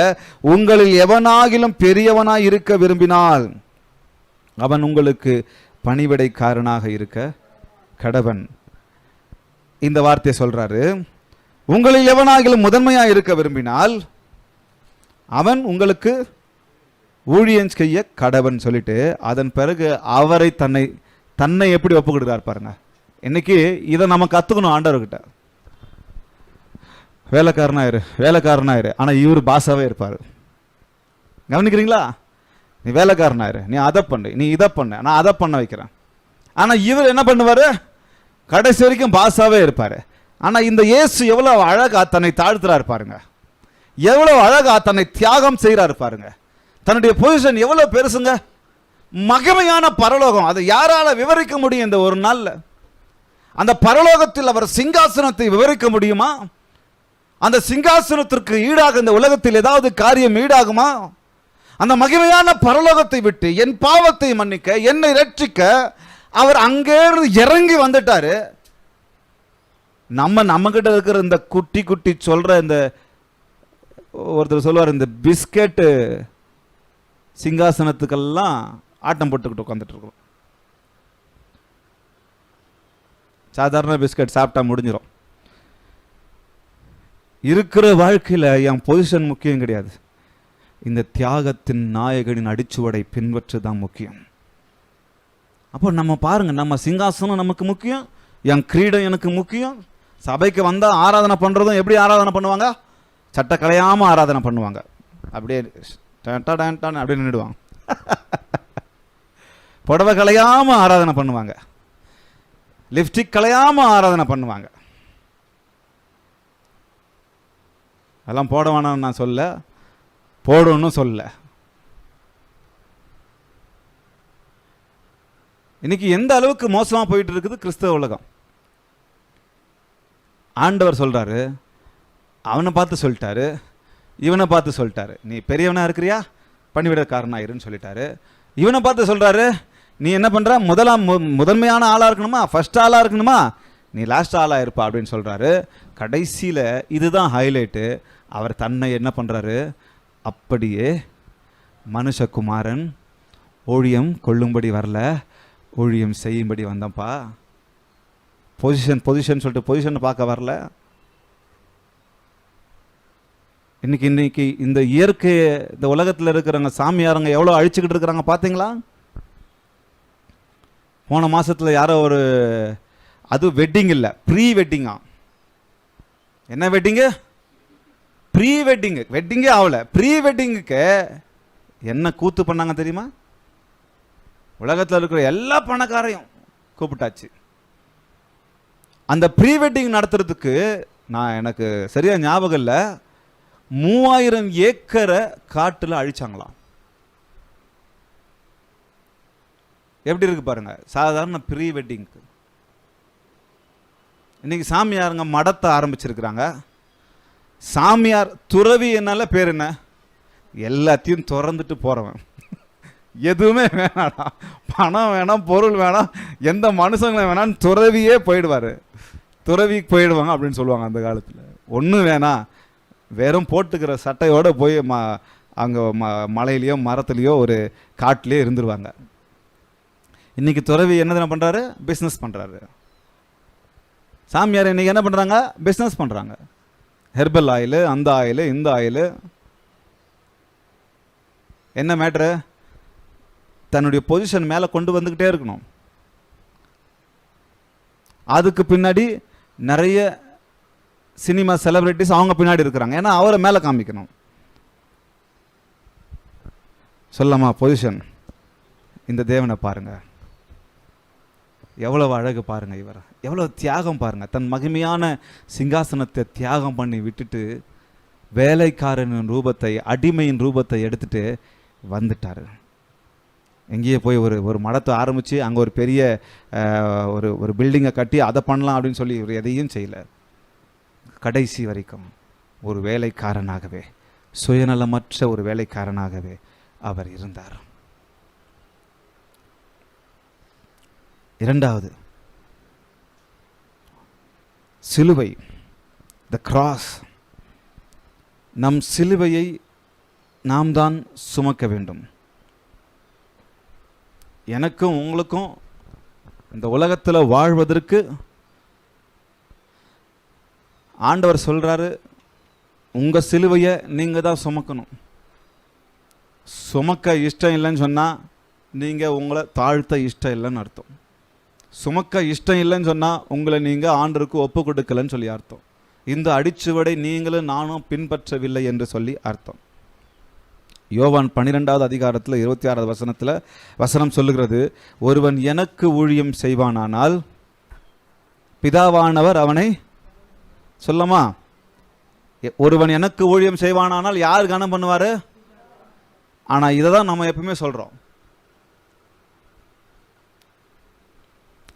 உங்களில் எவனாகிலும் பெரியவனாய் இருக்க விரும்பினால் அவன் உங்களுக்கு பணிவிடைக்காரனாக இருக்க கடவன். இந்த வார்த்தையை சொல்றாரு, உங்களில் எவனாகிலும் முதன்மையா இருக்க விரும்பினால் அவன் உங்களுக்கு ஊழியம் செய்ய கடவன் சொல்லிட்டு அதன் பிறகு அவரை தன்னை எப்படி ஒப்பு கொடுக்கிறார் பாருங்க. இன்னைக்கு இதை நம்ம கத்துக்கணும் ஆண்டவர்கிட்ட. வேலைக்காரனாயிரு ஆனா இவர் பாசாவே இருப்பாரு. கவனிக்கிறீங்களா? நீ வேலைக்காரனாயிரு, நீ அதை பண்ணு, நீ இதை பண்ணு, நான் அதை பண்ண வைக்கிறேன். ஆனா இவர் என்ன பண்ணுவாரு? கடைசி வரைக்கும் பாசாவே இருப்பாரு. ஆனா இந்த இயேசு எவ்வளவு அழகா தன்னை தாழ்த்துறாரு பாருங்க, எவ்வளவு அழகா தன்னை தியாகம் செய்யறாரு பாருங்க. தன்னுடைய பொசிஷன் எவ்வளவு பெருசுங்க, மகிமையான பரலோகம். அதை யாரால விவரிக்க முடியும்? இந்த ஒரு நாள்ல அந்த பரலோகத்தில் அவர் சிங்காசனத்தை விவரிக்க முடியுமா? அந்த சிங்காசனத்திற்கு ஈடாக இந்த உலகத்தில் ஏதாவது காரியம் ஈடாகுமா? அந்த மகிமையான பரலோகத்தை விட்டு என் பாவத்தை மன்னிக்க, என்னை ரட்சிக்க அவர் அங்கே இறங்கி வந்துட்டாரு. நம்ம கிட்ட இருக்கிற இந்த குட்டி சொல்ற இந்த ஒருத்தர் சொல்லுவார், இந்த பிஸ்கெட்டு சிங்காசனத்துக்கெல்லாம் ஆட்டம் போட்டுக்கிட்டு உட்காந்துட்டு இருக்கோம். சாதாரண பிஸ்கட் சாப்பிட்டா முடிஞ்சிடும். இருக்கிற வாழ்க்கையில் என் பொசிஷன் முக்கியம் கிடையாது, இந்த தியாகத்தின் நாயகனின் அடிச்சுவடை பின்பற்று தான் முக்கியம். அப்போ நம்ம பாருங்க, நம்ம சிங்காசனம் நமக்கு முக்கியம், என் கிரீடம் எனக்கு முக்கியம். சபைக்கு வந்தால் ஆராதனை பண்ணுறதும் எப்படி ஆராதனை பண்ணுவாங்க? சட்டை கலையாமல் ஆராதனை பண்ணுவாங்க. அப்படியே அப்படியே நின்றுடுவாங்க. புடவை கலையாமல் ஆராதனை பண்ணுவாங்க, லிப்ஸ்டிக் கலையாமல் ஆராதனை பண்ணுவாங்க. அதெல்லாம் போட வேணாம்னு நான் சொல்ல, போடணும்னு சொல்ல. இன்னைக்கு எந்த அளவுக்கு மோசமாக போயிட்டு இருக்குது கிறிஸ்தவ உலகம். ஆண்டவர் சொல்றாரு, அவனை பார்த்து சொல்லிட்டாரு, இவனை பார்த்து சொல்லிட்டாரு, நீ பெரியவனா இருக்கிறியா, பணிவிடக்காரனா இருன்னு சொல்லிட்டாரு. இவனை பார்த்து சொல்றாரு, நீ என்ன பண்ற, முதன்மையான ஆளா இருக்கணுமா, ஃபர்ஸ்ட் ஆளா இருக்கணுமா, நீ லாஸ்ட் ஆளா இருப்பா அப்படின்னு சொல்றாரு. கடைசியில இதுதான் ஹைலைட்டு. அவர் தன்னை என்ன பண்றாரு, அப்படியே மனுஷகுமாரன் ஊழியம் கொள்ளும்படி வரல, ஊழியம் செய்யும்படி வந்தப்பா. பொசிஷன் சொல்லிட்டு பொசிஷனை பார்க்க வரல. இன்னைக்கு இந்த இயற்கை, இந்த உலகத்தில் இருக்கிறவங்க சாமியாரங்க எவ்வளோ அழிச்சுக்கிட்டு இருக்கிறாங்க பார்த்தீங்களா? போன மாசத்துல யாரோ ஒரு, அது வெட்டிங் இல்லை, ப்ரீ வெட்டிங்கா. என்ன வெட்டிங்கு? Pre wedding. வெட்டிங்கே ஆகல, ப்ரீ வெட்டிங்குக்கு என்ன கூத்து பண்ணாங்க தெரியுமா? உலகத்தில் இருக்கிற எல்லா பணக்காரையும் கூப்பிட்டாச்சு. அந்த ப்ரீ வெட்டிங் நடத்துறதுக்கு எனக்கு சரியா ஞாபகம் இல்லை, 3000 ஏக்கரை காட்டுல அழிச்சாங்களாம். எப்படி இருக்கு பாருங்க சாதாரண ப்ரீ வெட்டிங்க்கு. இன்னைக்கு சாமியாருங்க மடத்தை ஆரம்பிச்சிருக்கிறாங்க. சாமியார் துறவி என்னால பேர் என்ன, எல்லாத்தையும் திறந்துட்டு போறவன். எதுவுமே வேணாடா, பணம் வேணாம், பொருள் வேணாம், எந்த மனுஷங்களும் வேணாம், துறவியே போயிடுவாரு, துறவிக்கு போயிடுவாங்க அப்படின்னு சொல்லுவாங்க அந்த காலத்தில். ஒன்றும் வேணாம், வெறும் போட்டுக்கிற சட்டையோடு போய் அங்கே மலையிலையோ மரத்துலேயோ ஒரு காட்டிலேயோ இருந்துருவாங்க. இன்னைக்கு துறவி என்ன பண்ணுறாரு, பிஸ்னஸ் பண்ணுறாரு. சாமியார் இன்னைக்கு என்ன பண்ணுறாங்க, பிஸ்னஸ் பண்ணுறாங்க. ஹெர்பல் ஆயில், அந்த ஆயில், இந்த ஆயில். என்ன மேட்ரு, தன்னுடைய பொசிஷன் மேலே கொண்டு வந்துக்கிட்டே இருக்கணும். அதுக்கு பின்னாடி நிறைய சினிமா செலிபிரிட்டிஸ் அவங்க பின்னாடி இருக்கிறாங்க, ஏன்னா அவரை மேலே காமிக்கணும். சொல்லமா பொசிஷன். இந்த தேவனை பாருங்க, எவ்வளவு அழகு பாருங்க, இவர் எவ்வளவு தியாகம் பாருங்க. தன் மகிமையான சிங்காசனத்தை தியாகம் பண்ணி விட்டுட்டு வேலைக்காரனின் ரூபத்தை, அடிமையின் ரூபத்தை எடுத்துட்டு வந்துட்டாரு. எங்கேயே போய் ஒரு மடத்தை ஆரம்பித்து அங்கே ஒரு பெரிய ஒரு பில்டிங்கை கட்டி அதை பண்ணலாம் அப்படின்னு சொல்லி இவர் எதையும் செய்யலை. கடைசி வரைக்கும் ஒரு வேலைக்காரனாகவே, சுயநலமற்ற ஒரு வேலைக்காரனாகவே அவர் இருந்தார். இரண்டாவது, சிலுவை, த கிராஸ். நம் சிலுவையை நாம் தான் சுமக்க வேண்டும். எனக்கும் உங்களுக்கும் இந்த உலகத்தில் வாழ்வதற்கு ஆண்டவர் சொல்றாரு, உங்க சிலுவையை நீங்க தான் சுமக்கணும். சுமக்க இஷ்டம் இல்லைன்னு சொன்னா நீங்க உங்களை தாழ்த்த இஷ்டம் இல்லைன்னு அர்த்தம். சுமக்க இஷ்டம் இல்லைன்னு சொன்னா உங்களை நீங்க ஆண்டருக்கு ஒப்பு கொடுக்கலன்னு சொல்லி அர்த்தம். இந்த அடிச்சுவடை நீங்களும் நானும் பின்பற்றவில்லை என்று சொல்லி அர்த்தம். யோவான் 12வது அதிகாரத்தில் 26வது வசனத்தில் வசனம் சொல்லுகிறது, ஒருவன் எனக்கு ஊழியம் செய்வானானால் பிதாவானவர் அவனை சொல்லமா, ஒருவன் எனக்கு ஊழியம் செய்வானானால் யார் கனம் பண்ணுவாரு? ஆனா இதை தான் நம்ம எப்பவுமே சொல்றோம்.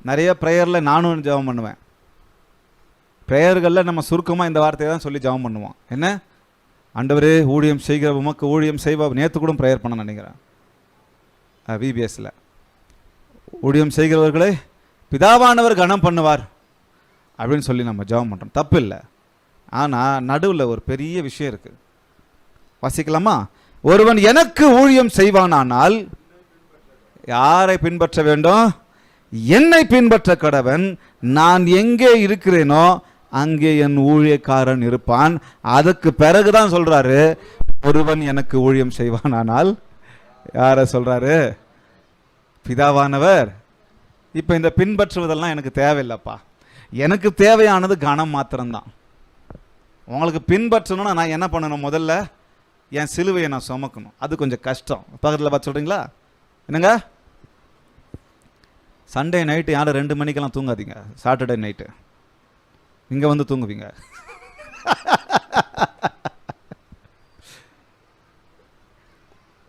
நிறைய ப்ரேயர்ல நானும் ஜெபம் பண்ணுவேன். ப்ரேயர்களில் நம்ம சுருக்கமாக இந்த வார்த்தையை தான் சொல்லி ஜெபம் பண்ணுவோம். என்ன? ஆண்டவரே ஊழியம் செய்கிற உமக்கு ஊழியம் செய்வா. நேற்று கூட ப்ரேயர் பண்ண நினைக்கிறேன் விபிஎஸ்ல. ஊழியம் செய்கிறவர்களே பிதாவானவர் கனம் பண்ணுவார் அப்படின்னு சொல்லி நம்ம ஜெபம் பண்ணுறோம். தப்பு இல்லை. ஆனால் நடுவில் ஒரு பெரிய விஷயம் இருக்கு. வாசிக்கலாமா? ஒருவன் எனக்கு ஊழியம் செய்வானானால் யாரை பின்பற்ற வேண்டும்? என்னை பின்பற்ற கடவன். நான் எங்கே இருக்கிறேனோ அங்கே என் ஊழியக்காரன் இருப்பான். அதுக்கு பிறகுதான் சொல்றாரு, ஒருவன் எனக்கு ஊழியம் செய்வானானால். யார சொல்றாரு? பிதாவானவர். இப்ப இந்த பின்பற்றுவதெல்லாம் எனக்கு தேவையில்லைப்பா. எனக்கு தேவையானது கனம் மாத்திரம்தான். உங்களுக்கு பின்பற்றணும்னா நான் என்ன பண்ணணும்? முதல்ல என் சிலுவையை நான் சுமக்கணும். அது கொஞ்சம் கஷ்டம். பக்கத்தில் பார்த்து சொல்றீங்களா? என்னங்க, சண்டே நைட்டு யாரும் 2 மணிக்கெல்லாம் தூங்காதீங்க. சாட்டர்டே நைட்டு இங்கே வந்து தூங்குவீங்க.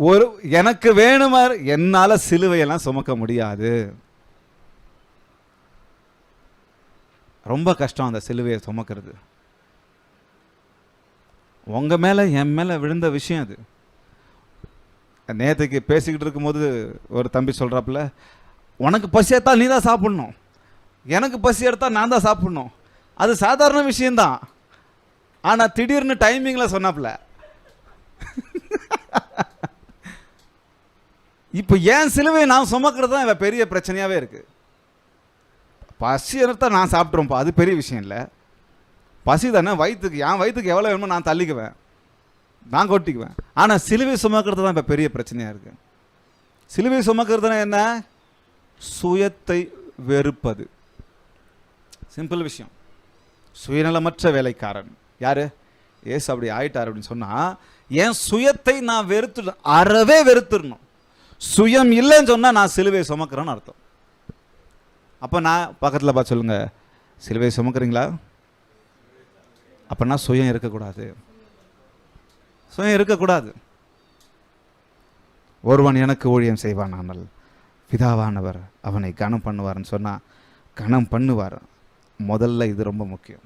ஒரு எனக்கு வேணுமா, என்னால் சிலுவையெல்லாம் சுமக்க முடியாது. ரொம்ப கஷ்டம் அந்த சிலுவையை சுமக்கிறது. உங்க மேல என் மேல விழுந்த விஷயம் அது. நேற்றுக்கு பேசிக்கிட்டு இருக்கும்போது ஒரு தம்பி சொல்றாப்புல, உனக்கு பசி எடுத்தா நீ தான் சாப்பிடணும், எனக்கு பசி எடுத்தா நான் தான் சாப்பிடணும். அது சாதாரண விஷயம்தான். ஆனா திடீர்னு டைமிங்ல சொன்னாப்புல. இப்போ ஏன் சிலுவை நான் சுமக்கிறது தான் இவன் பெரிய பிரச்சனையாவே இருக்கு. பசி எடுத்தா நான் சாப்பிட்றோம்ப்பா, அது பெரிய விஷயம் இல்லை. பசி தானே, வயிற்றுக்கு என் வயிற்றுக்கு எவ்வளோ வேணுமோ நான் தள்ளிக்குவேன், நான் கொட்டிக்குவேன். ஆனால் சிலுவை சுமக்கிறது தான் இப்போ பெரிய பிரச்சனையாக இருக்கு. சிலுவை சுமக்கிறதுனா என்ன? சுயத்தை வெறுப்பது. சிம்பிள் விஷயம். சுயநலமற்ற வேலைக்காரன் யாரு? ஏசு அப்படி ஆயிட்டார் அப்படின்னு சொன்னால், என் சுயத்தை நான் அறவே வெறுத்துடணும். சுயம் இல்லைன்னு சொன்னால் நான் சிலுவை சுமக்கிறேன்னு அர்த்தம். அப்போ நான் பக்கத்தில் பார்த்து சொல்லுங்க, சிலுவை சுமக்கிறீங்களா? அப்படின்னா சுயம் இருக்கக்கூடாது. சுயம் இருக்கக்கூடாது. ஒருவன் எனக்கு ஊழியம் செய்வானால் பிதாவானவர் அவனை கனம் பண்ணுவார்னு சொன்னால் கனம் பண்ணுவார். முதல்ல இது ரொம்ப முக்கியம்.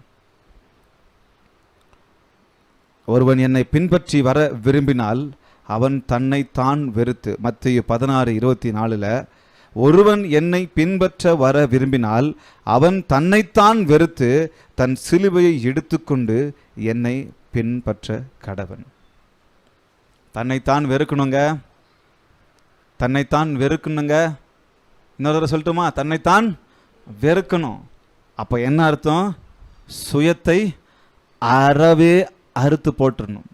ஒருவன் என்னை பின்பற்றி வர விரும்பினால் அவன் தன்னைத்தான் வெறுத்து, மத்தேயு 16:24 ஒருவன் என்னை பின்பற்ற வர விரும்பினால் அவன் தன்னைத்தான் வெறுத்து தன் சிலுவையை எடுத்துக்கொண்டு என்னை பின்பற்ற கடவன். தன்னைத்தான் வெறுக்கணுங்க, தன்னைத்தான் வெறுக்கணுங்க. இன்னொரு தடவை சொல்லட்டுமா? தன்னைத்தான் வெறுக்கணும். அப்போ என்ன அர்த்தம்? சுயத்தை அறவே அறுத்து போட்டுடணும்.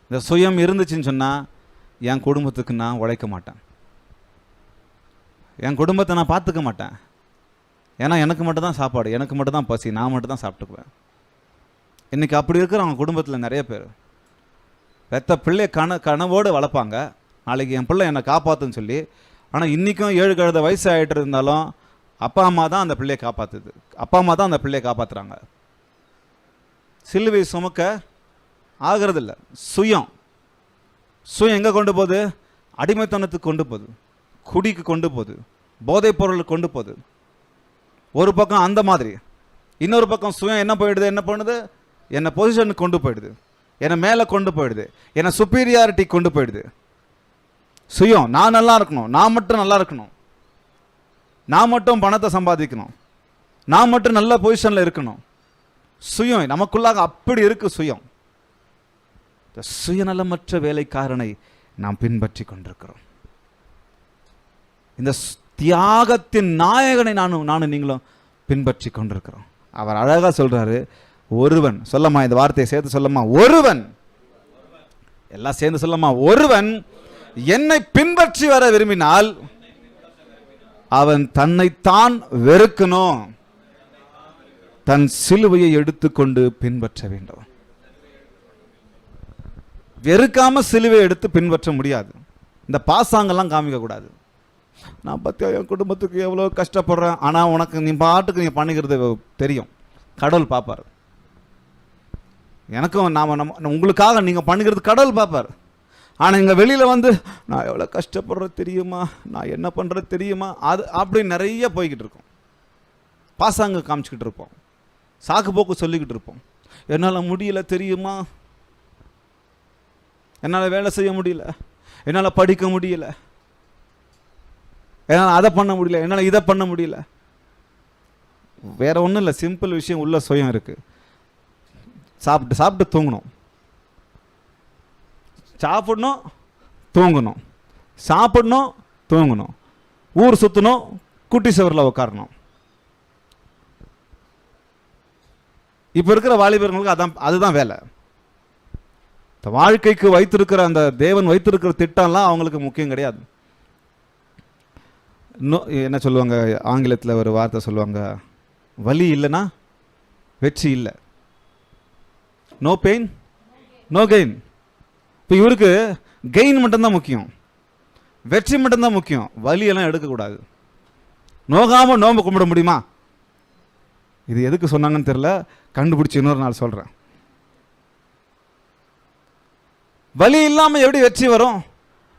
இந்த சுயம் இருந்துச்சுன்னு சொன்னால் என் குடும்பத்துக்கு நான் உழைக்க மாட்டேன், என் குடும்பத்தை நான் பார்த்துக்க மாட்டேன். ஏன்னா எனக்கு மட்டும் தான் சாப்பாடு, எனக்கு மட்டும் தான் பசி, நான் மட்டும் தான் சாப்பிட்டுக்குவேன். இன்றைக்கி அப்படி இருக்கிற அவங்க குடும்பத்தில் நிறைய பேர் பெத்த பிள்ளைய கனவோடு வளர்ப்பாங்க, நாளைக்கு என் பிள்ளை என்னை காப்பாற்றுன்னு சொல்லி. ஆனால் இன்றைக்கும் 7 கழுத வயசு ஆகிட்டு இருந்தாலும் அப்பா அம்மா தான் அந்த பிள்ளையை காப்பாற்றுது, அப்பா அம்மா தான் அந்த பிள்ளையை காப்பாற்றுறாங்க. சிலுவை சுமக்க ஆகிறதில்ல. சுயம் எங்கே கொண்டு போகுது? அடிமைத்தனத்துக்கு கொண்டு போகுது, குடிக்கு கொண்டு போகுது, போதைப் பொருளுக்கு கொண்டு போகுது. ஒரு பக்கம் அந்த மாதிரி, இன்னொரு பக்கம் சுயம் என்ன பண்ணுது? என்னை பொசிஷனுக்கு கொண்டு போயிடுது, என்னை மேலே கொண்டு போயிடுது, என்னை சுப்பீரியாரிட்டி கொண்டு போயிடுது. சுயம் நான் நல்லா இருக்கணும், நான் மட்டும் நல்லா இருக்கணும், நான் மட்டும் பணத்தை சம்பாதிக்கணும், நான் மட்டும் நல்ல பொசிஷனில் இருக்கணும். சுயம் நமக்குள்ளாக அப்படி இருக்கு. சுயம், சுயநலமற்ற வேலைக்காரனை நாம் பின்பற்றி கொண்டிருக்கிறோம். இந்த தியாகத்தின் நாயகனை நானும் நீங்களும் பின்பற்றி கொண்டிருக்கிறோம். அவர் அழகா சொல்றாரு, ஒருவன், சொல்லம்மா இந்த வார்த்தையை சேர்த்து சொல்லம்மா, ஒருவன், எல்லாம் சேர்ந்து சொல்லம்மா, ஒருவன் என்னை பின்பற்றி வர விரும்பினால் அவன் தன்னைத்தான் வெறுக்கணும், தன் சிலுவையை எடுத்துக்கொண்டு பின்பற்ற வேண்டும். வெறுக்காம சிலுவையை எடுத்து பின்பற்ற முடியாது. இந்த பாசாங்கெல்லாம் காமிக்க கூடாது. நான் பத்தியா என் குடும்பத்துக்கு எவ்வளோ கஷ்டப்படுறேன், ஆனால் உனக்கு நீ பாட்டுக்கு நீ பண்ணிக்கிறது தெரியும், கடவுள் பார்ப்பார். எனக்கும் உங்களுக்காக நீங்கள் பண்ணுகிறது கடவுள் பார்ப்பார். ஆனால் இங்கே வெளியில் வந்து நான் எவ்வளோ கஷ்டப்படுறது தெரியுமா, நான் என்ன பண்ணுறது தெரியுமா, அது அப்படி நிறைய போய்கிட்டு இருக்கோம். பாசாங்க காமிச்சிக்கிட்டு இருப்போம், சாக்கு போக்கு சொல்லிக்கிட்டு இருப்போம். என்னால் முடியல தெரியுமா, என்னால் வேலை செய்ய முடியல, என்னால் படிக்க முடியல, என்னால் அதை பண்ண முடியல, என்னால் இதை பண்ண முடியல. வேற ஒன்றும் இல்லை, சிம்பிள் விஷயம், உள்ள சுயம் இருக்குது. சாப்பிட்டு சாப்பிட்டு தூங்கணும், சாப்பிடணும் தூங்கணும், சாப்பிடணும் தூங்கணும், ஊர் சுற்றணும், குட்டி சுவரில் உட்காரணும். இப்போ இருக்கிற வாலிபர்களுக்கு அதுதான் வேலை. வாழ்க்கைக்கு வைத்திருக்கிற அந்த தேவன் வைத்திருக்கிற திட்டம்லாம் அவங்களுக்கு முக்கியம் கிடையாது. என்ன சொல்லுவாங்க ஆங்கிலத்தில் ஒரு வார்த்தை சொல்லுவாங்க, வலி இல்லைன்னா வெற்றி இல்லை, நோ பெயின் நோ கெயின். இப்போ இவருக்கு கெயின் மட்டும்தான் முக்கியம், வெற்றி மட்டும்தான் முக்கியம், வலியெல்லாம் எடுக்கக்கூடாது. நோகாமல் நோம்பு கும்பிட முடியுமா? இது எதுக்கு சொன்னாங்கன்னு தெரியல, கண்டுபிடிச்சி இன்னொரு நாள் சொல்கிறேன். வலி இல்லாமல் எப்படி வெற்றி வரும்?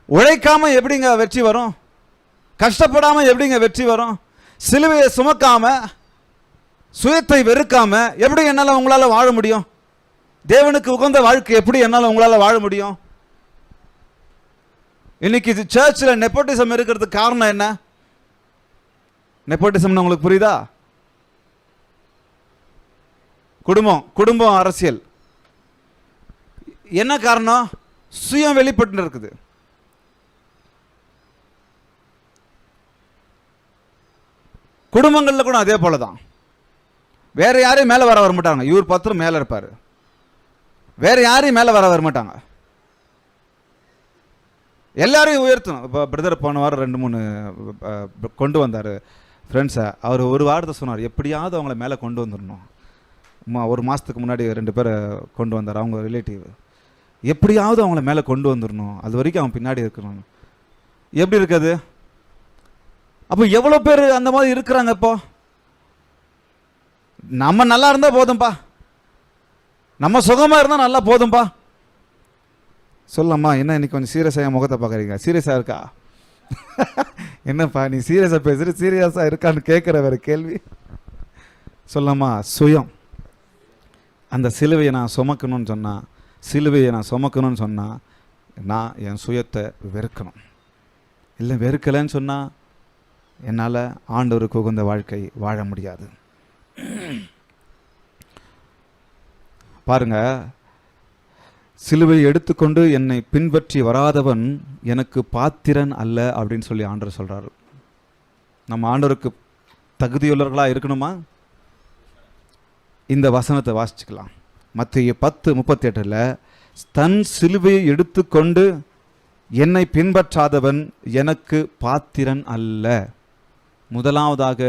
உழைக்காமல் எப்படிங்க வெற்றி வரும்? கஷ்டப்படாமல் எப்படிங்க வெற்றி வரும்? சிலுவையை சுமக்காம, சுயத்தை வெறுக்காம எப்படி என்னால் உங்களால் வாழ முடியும்? தேவனுக்கு உகந்த வாழ்க்கை எப்படி என்னால் உங்களால் வாழ முடியும்? இன்னைக்கு சர்ச்சில் நெப்போட்டிசம் இருக்கிறதுக்கு காரணம் என்ன? நெப்போட்டிசம்னு உங்களுக்கு புரியுதா? குடும்பம் அரசியல். என்ன காரணம்? சுயம் வெளிப்பட்டு இருக்குது. குடும்பங்களில் கூட அதே போலதான். வேற யாரையும் மேலே வர மாட்டாங்க. இவர் 10 மேலே இருப்பார், வேற யாரையும் மேலே வர மாட்டாங்க. எல்லாரையும் உயர்த்தணும். இப்போ பிரதர் போன வாரம் 2-3 கொண்டு வந்தார் ஃப்ரெண்ட்ஸை. அவர் ஒரு வாரத்தை சொன்னார், எப்படியாவது அவங்கள மேலே கொண்டு வந்துடணும். ஒரு மாதத்துக்கு முன்னாடி 2 பேரை கொண்டு வந்தார், அவங்க ரிலேட்டிவ். எப்படியாவது அவங்கள மேலே கொண்டு வந்துடணும், அது வரைக்கும் அவன் பின்னாடி இருக்கணும். எப்படி இருக்குது? அப்போ எவ்வளோ பேர் அந்த மாதிரி இருக்கிறாங்க. இப்போ நம்ம நல்லா இருந்தால் போதும்பா, நம்ம சுகமாக இருந்தால் நல்லா போதும்பா. சொல்லம்மா, என்ன இன்னைக்கு கொஞ்சம் சீரியஸாக முகத்தை பார்க்குறீங்க? சீரியஸாக இருக்கா? என்னப்பா நீ சீரியஸாக பேசுகிற, சீரியஸாக இருக்கான்னு கேட்குற வேறு கேள்வி. சொல்லம்மா, சுயம். அந்த சிலுவையை நான் சுமக்கணும்னு சொன்னால் நான் என் சுயத்தை வெறுக்கணும். இல்லை வெறுக்கலைன்னு சொன்னால் என்னால் ஆண்டவருக்கு உகந்த வாழ்க்கை வாழ முடியாது. பாருங்க, சிலுவை எடுத்துக்கொண்டு என்னை பின்பற்றி வராதவன் எனக்கு பாத்திரன் அல்ல அப்படின்னு சொல்லி ஆண்டவர் சொல்றாரு. நம்ம ஆண்டவருக்கு தகுதியுள்ளவர்களாக இருக்கணுமா? இந்த வசனத்தை வாசிச்சுக்கலாம். மத்தேயு 10:38 தன் சிலுவையை எடுத்துக்கொண்டு என்னை பின்பற்றாதவன் எனக்கு பாத்திரன் அல்ல. முதலாவதாக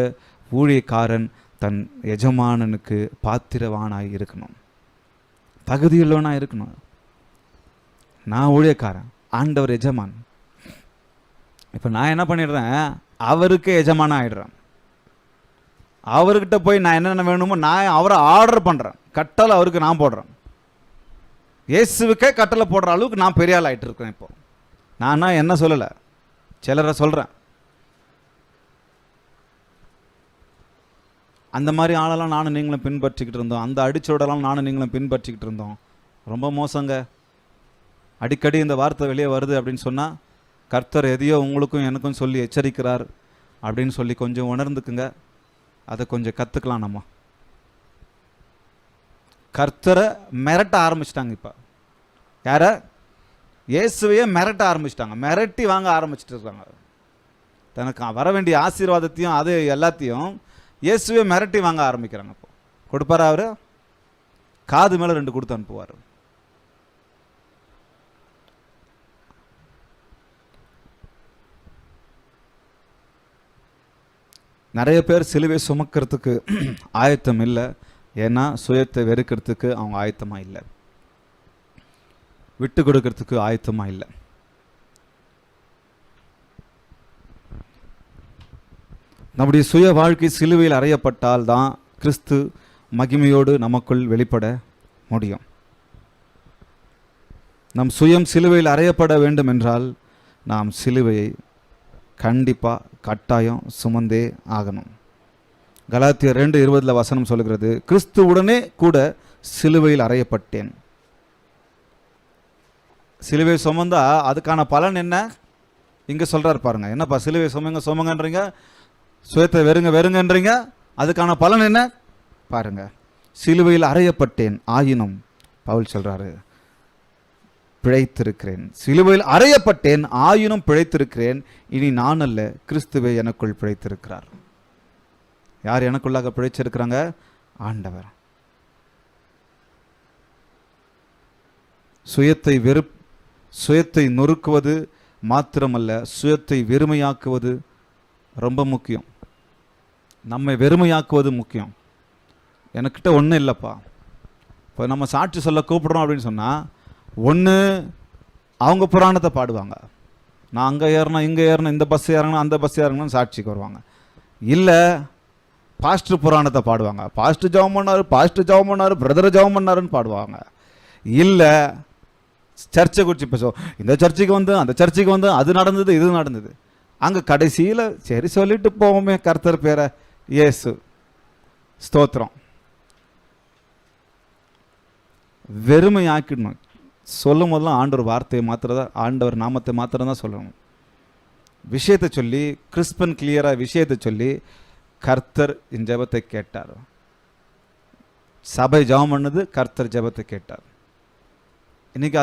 ஊழியக்காரன் தன் எஜமானனுக்கு பாத்திரவானாய் இருக்கணும், தகுதியுள்ளவனாக இருக்கணும். நான் ஊழியக்காரன், ஆண்டவர் எஜமான். இப்போ நான் என்ன பண்ணிடுறேன், அவருக்கு எஜமான ஆயிடுறேன். அவர்கிட்ட போய் நான் என்னென்ன வேணுமோ நான் அவரை ஆர்டர் பண்ணுறேன், கட்டளை அவருக்கு நான் போடுறேன். இயேசுவுக்கே கட்டளை போடுற அளவுக்கு நான் பெரிய ஆள் ஆகிட்டு இருக்கேன். இப்போ நானா என்ன சொல்லலை, சிலரை சொல்கிறேன். அந்த மாதிரி ஆளெல்லாம் நானும் நீங்களும் பின்பற்றிக்கிட்டு இருந்தோம். அந்த அடிச்சோடலாம் நானும் நீங்களும் பின்பற்றிக்கிட்டு இருந்தோம். ரொம்ப மோசங்க. அடிக்கடி இந்த வார்த்தை வெளியே வருது அப்படின்னு சொன்னால் கர்த்தர் எதையோ உங்களுக்கும் எனக்கும் சொல்லி எச்சரிக்கிறார் அப்படின்னு சொல்லி கொஞ்சம் உணர்ந்துக்குங்க. அதை கொஞ்சம் கற்றுக்கலாம். நம்ம கர்த்தரை மிரட்ட ஆரம்பிச்சிட்டாங்க. இப்போ யாரை? இயேசுவையே மிரட்ட ஆரம்பிச்சிட்டாங்க, மிரட்டி வாங்க ஆரம்பிச்சுட்டு இருக்காங்க. தனக்கு வர வேண்டிய ஆசீர்வாதத்தையும் அது எல்லாத்தையும் இயேசுவே மிரட்டி வாங்க ஆரம்பிக்கிறாங்க. இப்போ கொடுப்பாரா? அவர் காது மேலே 2 கொடுத்து அனுப்புவார். நிறைய பேர் சிலுவை சுமக்கிறதுக்கு ஆயத்தம் இல்லை. ஏன்னா சுயத்தை வெறுக்கிறதுக்கு அவங்க ஆயத்தமாக இல்லை, விட்டு கொடுக்கறதுக்கு ஆயத்தமாக இல்லை. நம்முடைய சுய வாழ்க்கை சிலுவையில் அறையப்பட்டால் தான் கிறிஸ்து மகிமையோடு நமக்குள் வெளிப்பட முடியும். நம் சுயம் சிலுவையில் அறையப்பட வேண்டும் என்றால் நாம் சிலுவையை கண்டிப்பாக கட்டாயம் சுமந்தே ஆகணும். கலாத்தியர் 2:20 வசனம் சொல்லுகிறது, கிறிஸ்துவுடனே கூட சிலுவையில் அறையப்பட்டேன். சிலுவை சுமந்தா அதுக்கான பலன் என்ன இங்கே சொல்கிறார் பாருங்க. என்னப்பா சிலுவை சுமங்கன்றீங்க, சுயத்தை வெறுங்கன்றீங்க, அதுக்கான பலன் என்ன பாருங்க. சிலுவையில் அறையப்பட்டேன், ஆயினும் பவுல் சொல்றாரு பிழைத்திருக்கிறேன். சிலுவையில் அறையப்பட்டேன், ஆயினும் பிழைத்திருக்கிறேன். இனி நான் அல்ல, கிறிஸ்துவே எனக்குள் பிழைத்திருக்கிறார். யார் எனக்குள்ளாக பிழைச்சிருக்கிறாங்க? ஆண்டவர். சுயத்தை நொறுக்குவது மாத்திரமல்ல, சுயத்தை வெறுமையாக்குவது ரொம்ப முக்கியம். நம்மை வெறுமையாக்குவது முக்கியம். எனக்கிட்ட ஒன்றும் இல்லைப்பா. இப்போ நம்ம சாட்சி சொல்ல கூப்பிடுறோம் அப்படின்னு சொன்னால், ஒன்று அவங்க புராணத்தை பாடுவாங்க, நான் அங்கே ஏறணும் இங்கே ஏறணும், இந்த பஸ் ஏறணும் அந்த பஸ் ஏறணும்னு சாட்சிக்கு வருவாங்க. இல்லை பாஸ்டர் புராணத்தை பாடுவாங்க, பாஸ்டர் ஜெபம் பண்ணார் பிரதர் ஜெபம் பண்ணாருன்னு பாடுவாங்க. இல்லை சர்ச்சை குறித்து பேசுவோம், இந்த சர்ச்சைக்கு வந்து அந்த சர்ச்சைக்கு வந்து அது நடந்தது இது நடந்தது. அங்கே கடைசியில் சரி சொல்லிட்டு போவோமே கர்த்தர் பேரை, இயேசு ஸ்தோத்திரம். வெறுமை ஆக்கிடணும். சொல்லும் போதெல்லாம் ஆண்டவர் வார்த்தையை மாத்திரதா, ஆண்டவர் நாமத்தை மாத்திரம் தான் சொல்லணும். விஷயத்தை சொல்லி கிறிஸ்பன் கிளியராக விஷயத்தை சொல்லி கர்த்தர் இந்த ஜெபத்தை கேட்டார். சபை ஜெபம் பண்ணது, கர்த்தர் ஜெபத்தை கேட்டார். இன்னைக்கு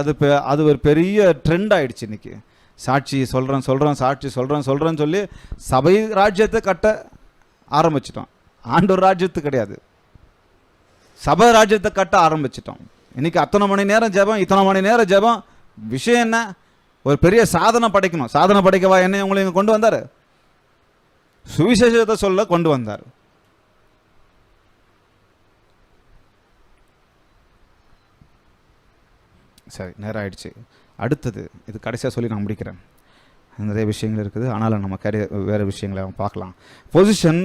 அது ஒரு பெரிய ட்ரெண்ட் ஆயிடுச்சு. இன்னைக்கு சாட்சி சொல்கிறேன் சாட்சி சொல்கிறேன்னு சொல்லி சபை ராஜ்யத்தை கட்ட ஆரம்பிச்சிட்டோம். ஆண்டவர் ராஜ்யத்து கிடையாது, சபை ராஜ்யத்தை கட்ட ஆரம்பிச்சிட்டோம். இன்னைக்கு அத்தனை மணி நேரம் ஜெபம், இத்தனை மணி நேரம் ஜெபம். விஷயம் என்ன? ஒரு பெரிய சாதனை படைக்கணும். சாதனை படைக்கவா என்ன உங்களை இங்கே கொண்டு வந்தார்? சுவிசேஷத்தை சொல்ல கொண்டு வந்தார். சரி, நேரம் ஆயிடுச்சு. அடுத்தது இது கடைசியாக சொல்லி நான் முடிக்கிறேன். நிறைய விஷயங்கள் இருக்குது, ஆனாலும் நம்ம வேறு விஷயங்களை பார்க்கலாம். பொசிஷன்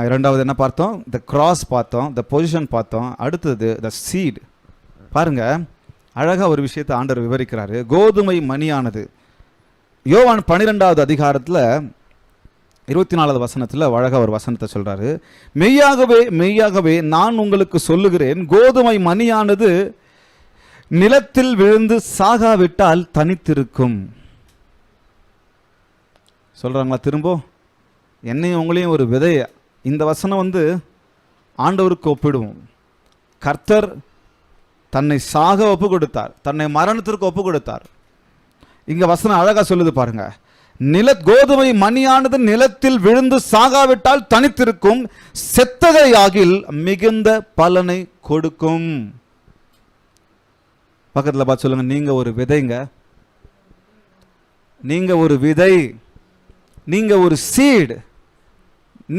இரண்டாவது என்ன பார்த்தோம்? த கிராஸ் பார்த்தோம், த பொசிஷன் பார்த்தோம். அடுத்தது த சீட். பாருங்க, அழகாக ஒரு விஷயத்தை ஆண்டவர் விவரிக்கிறாரு. கோதுமை மணியானது யோவான் 12வது அதிகாரத்தில் 24வது வசனத்தில் அழகாக ஒரு வசனத்தை சொல்கிறாரு. மெய்யாகவே நான் உங்களுக்கு சொல்லுகிறேன், கோதுமை மணியானது நிலத்தில் விழுந்து சாகாவிட்டால் தனித்திருக்கும். சொல்கிறாங்களா திரும்ப? என்னையும் உங்களையும் ஒரு விதைய, இந்த வசனம் ஆண்டவருக்கு ஒப்பிடுவோம். கர்த்தர் தன்னை சாக ஒப்பு கொடுத்தார், தன்னை மரணத்திற்கு ஒப்பு கொடுத்தார். இங்க வசனம் அழகா சொல்லுது பாருங்க. கோதுமை மணியானது நிலத்தில் விழுந்து சாகாவிட்டால் தனித்திருக்கும், செத்தகையாகில் மிகுந்த பலனை கொடுக்கும். பக்கத்தில் பார்த்து சொல்லுங்க, நீங்க ஒரு விதைங்க, நீங்க ஒரு விதை, நீங்க ஒரு சீடு,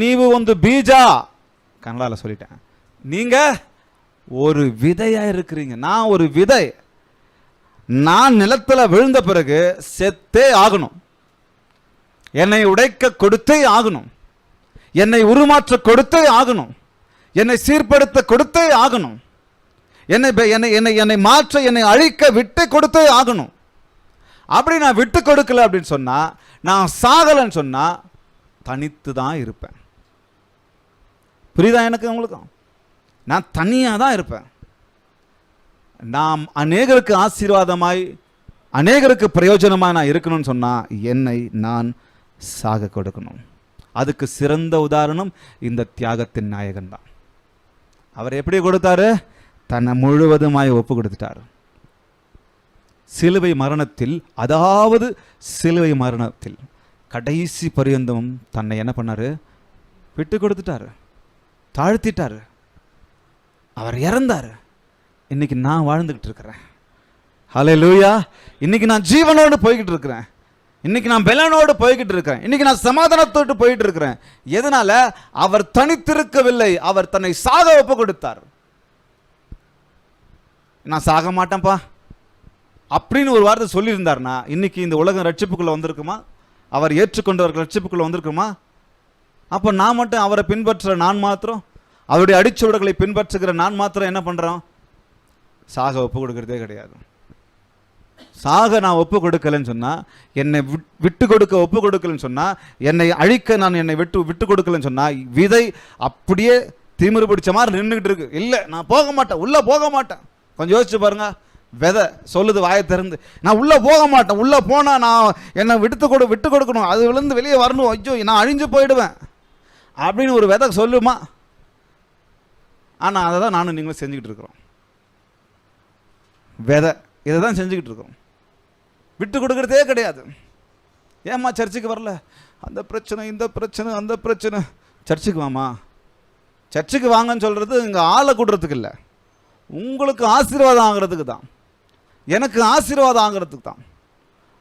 நீவு ಒಂದು ಬೀಜ. கன்னடால சொல்லிட்டேன். நீங்க ஒரு விதையா இருக்கிறீங்க. நான் ஒரு விதை. நான் நிலத்தில் விழுந்த பிறகு செத்தே ஆகணும். என்னை உடைக்க கொடுத்தே ஆகணும், என்னை உருமாற்ற கொடுத்தே ஆகணும், என்னை சீர்படுத்த கொடுத்தே ஆகணும், என்னை மாற்ற என்னை அழிக்க விட்டு கொடுத்தே ஆகணும். அப்படி நான் விட்டு கொடுக்கல அப்படின்னு சொன்னா, நான் சாகலன்னு சொன்னா தனித்து தான் இருப்பேன். புரியுதா எனக்கு உங்களுக்கும்? நான் தனியாக தான் இருப்பேன். நாம் அநேகருக்கு ஆசீர்வாதமாய் அநேகருக்கு பிரயோஜனமாய் நான் இருக்கணும்னு சொன்னால் என்னை நான் சாக கொடுக்கணும். அதுக்கு சிறந்த உதாரணம் இந்த தியாகத்தின் நாயகன் தான். அவர் எப்படி கொடுத்தாரு? தன்னை முழுவதுமாய் ஒப்பு கொடுத்துட்டார். சிலுவை மரணத்தில், அதாவது சிலுவை மரணத்தில் கடைசி பரியந்தம் தன்னை என்ன பண்ணாரு? விட்டு கொடுத்துட்டாரு, தாழ்த்திட்டாரு, அவர் இறந்தார். இன்னைக்கு நான் வாழ்ந்துகிட்டு இருக்கிறேன். ஹல்லேலூயா. இன்னைக்கு நான் ஜீவனோடு போய்கிட்டு இருக்கிறேன். இன்னைக்கு நான் பெலனோடு போய்கிட்டு இருக்கிறேன். இன்னைக்கு நான் சமாதானத்தோடு போயிட்டு இருக்கிறேன். எதனால? அவர் தனித்திருக்கவில்லை, அவர் தன்னை சாக ஒப்பு கொடுத்தார். நான் சாக மாட்டேன்ப்பா அப்படின்னு ஒரு வார்த்தை சொல்லியிருந்தார்னா இன்னைக்கு இந்த உலகம் ரட்சிப்புக்குள்ள வந்திருக்குமா? அவர் ஏற்றுக்கொண்டவர்கள் ரட்சிப்புக்குள்ள வந்திருக்குமா? அப்போ நான் மட்டும் அவரை பின்பற்ற நான் மாத்திரம், அவருடைய அடிச்சுவடுகளை பின்பற்றுகிற நான் மாத்திரம் என்ன பண்றோம்? சாக ஒப்பு கொடுக்கறதே கிடையாது. சாக நான் ஒப்பு கொடுக்கலன்னு சொன்னா, என்னை விட்டு கொடுக்க ஒப்பு கொடுக்கலன்னு சொன்னா, என்னை அழிக்க நான் என்னை விட்டு கொடுக்கலன்னு சொன்னா, விதை அப்படியே திமிரு பிடிச்ச மாதிரி நின்றுகிட்டு இருக்கு. இல்லை, நான் போக மாட்டேன், உள்ள போக மாட்டேன். கொஞ்சம் யோசிச்சு பாருங்க. விதை சொல்லுது வாயை திறந்து, நான் உள்ள போக மாட்டேன், உள்ள போனா நான் என்னை விட்டு கொடுக்கணும், அது விழுந்து வெளியே வரணும், ஐயோ நான் அழிஞ்சு போயிடுவேன் அப்படின்னு ஒரு விதை சொல்லுமா? ஆனால் அதை தான் நானும் நீங்களும் செஞ்சுக்கிட்டு இருக்கிறோம். விதை இதை தான் செஞ்சுக்கிட்டு இருக்கோம். விட்டு கொடுக்கறதே கிடையாது. ஏம்மா சர்ச்சுக்கு வரல? அந்த பிரச்சனை, இந்த பிரச்சனை, அந்த பிரச்சனை. சர்ச்சுக்கு வாமா, சர்ச்சுக்கு வாங்கன்னு சொல்கிறது இங்கே ஆளை கூடுறதுக்கு இல்லை, உங்களுக்கு ஆசீர்வாதம் ஆகிறதுக்கு தான், எனக்கு ஆசீர்வாதம் ஆகிறதுக்கு தான்.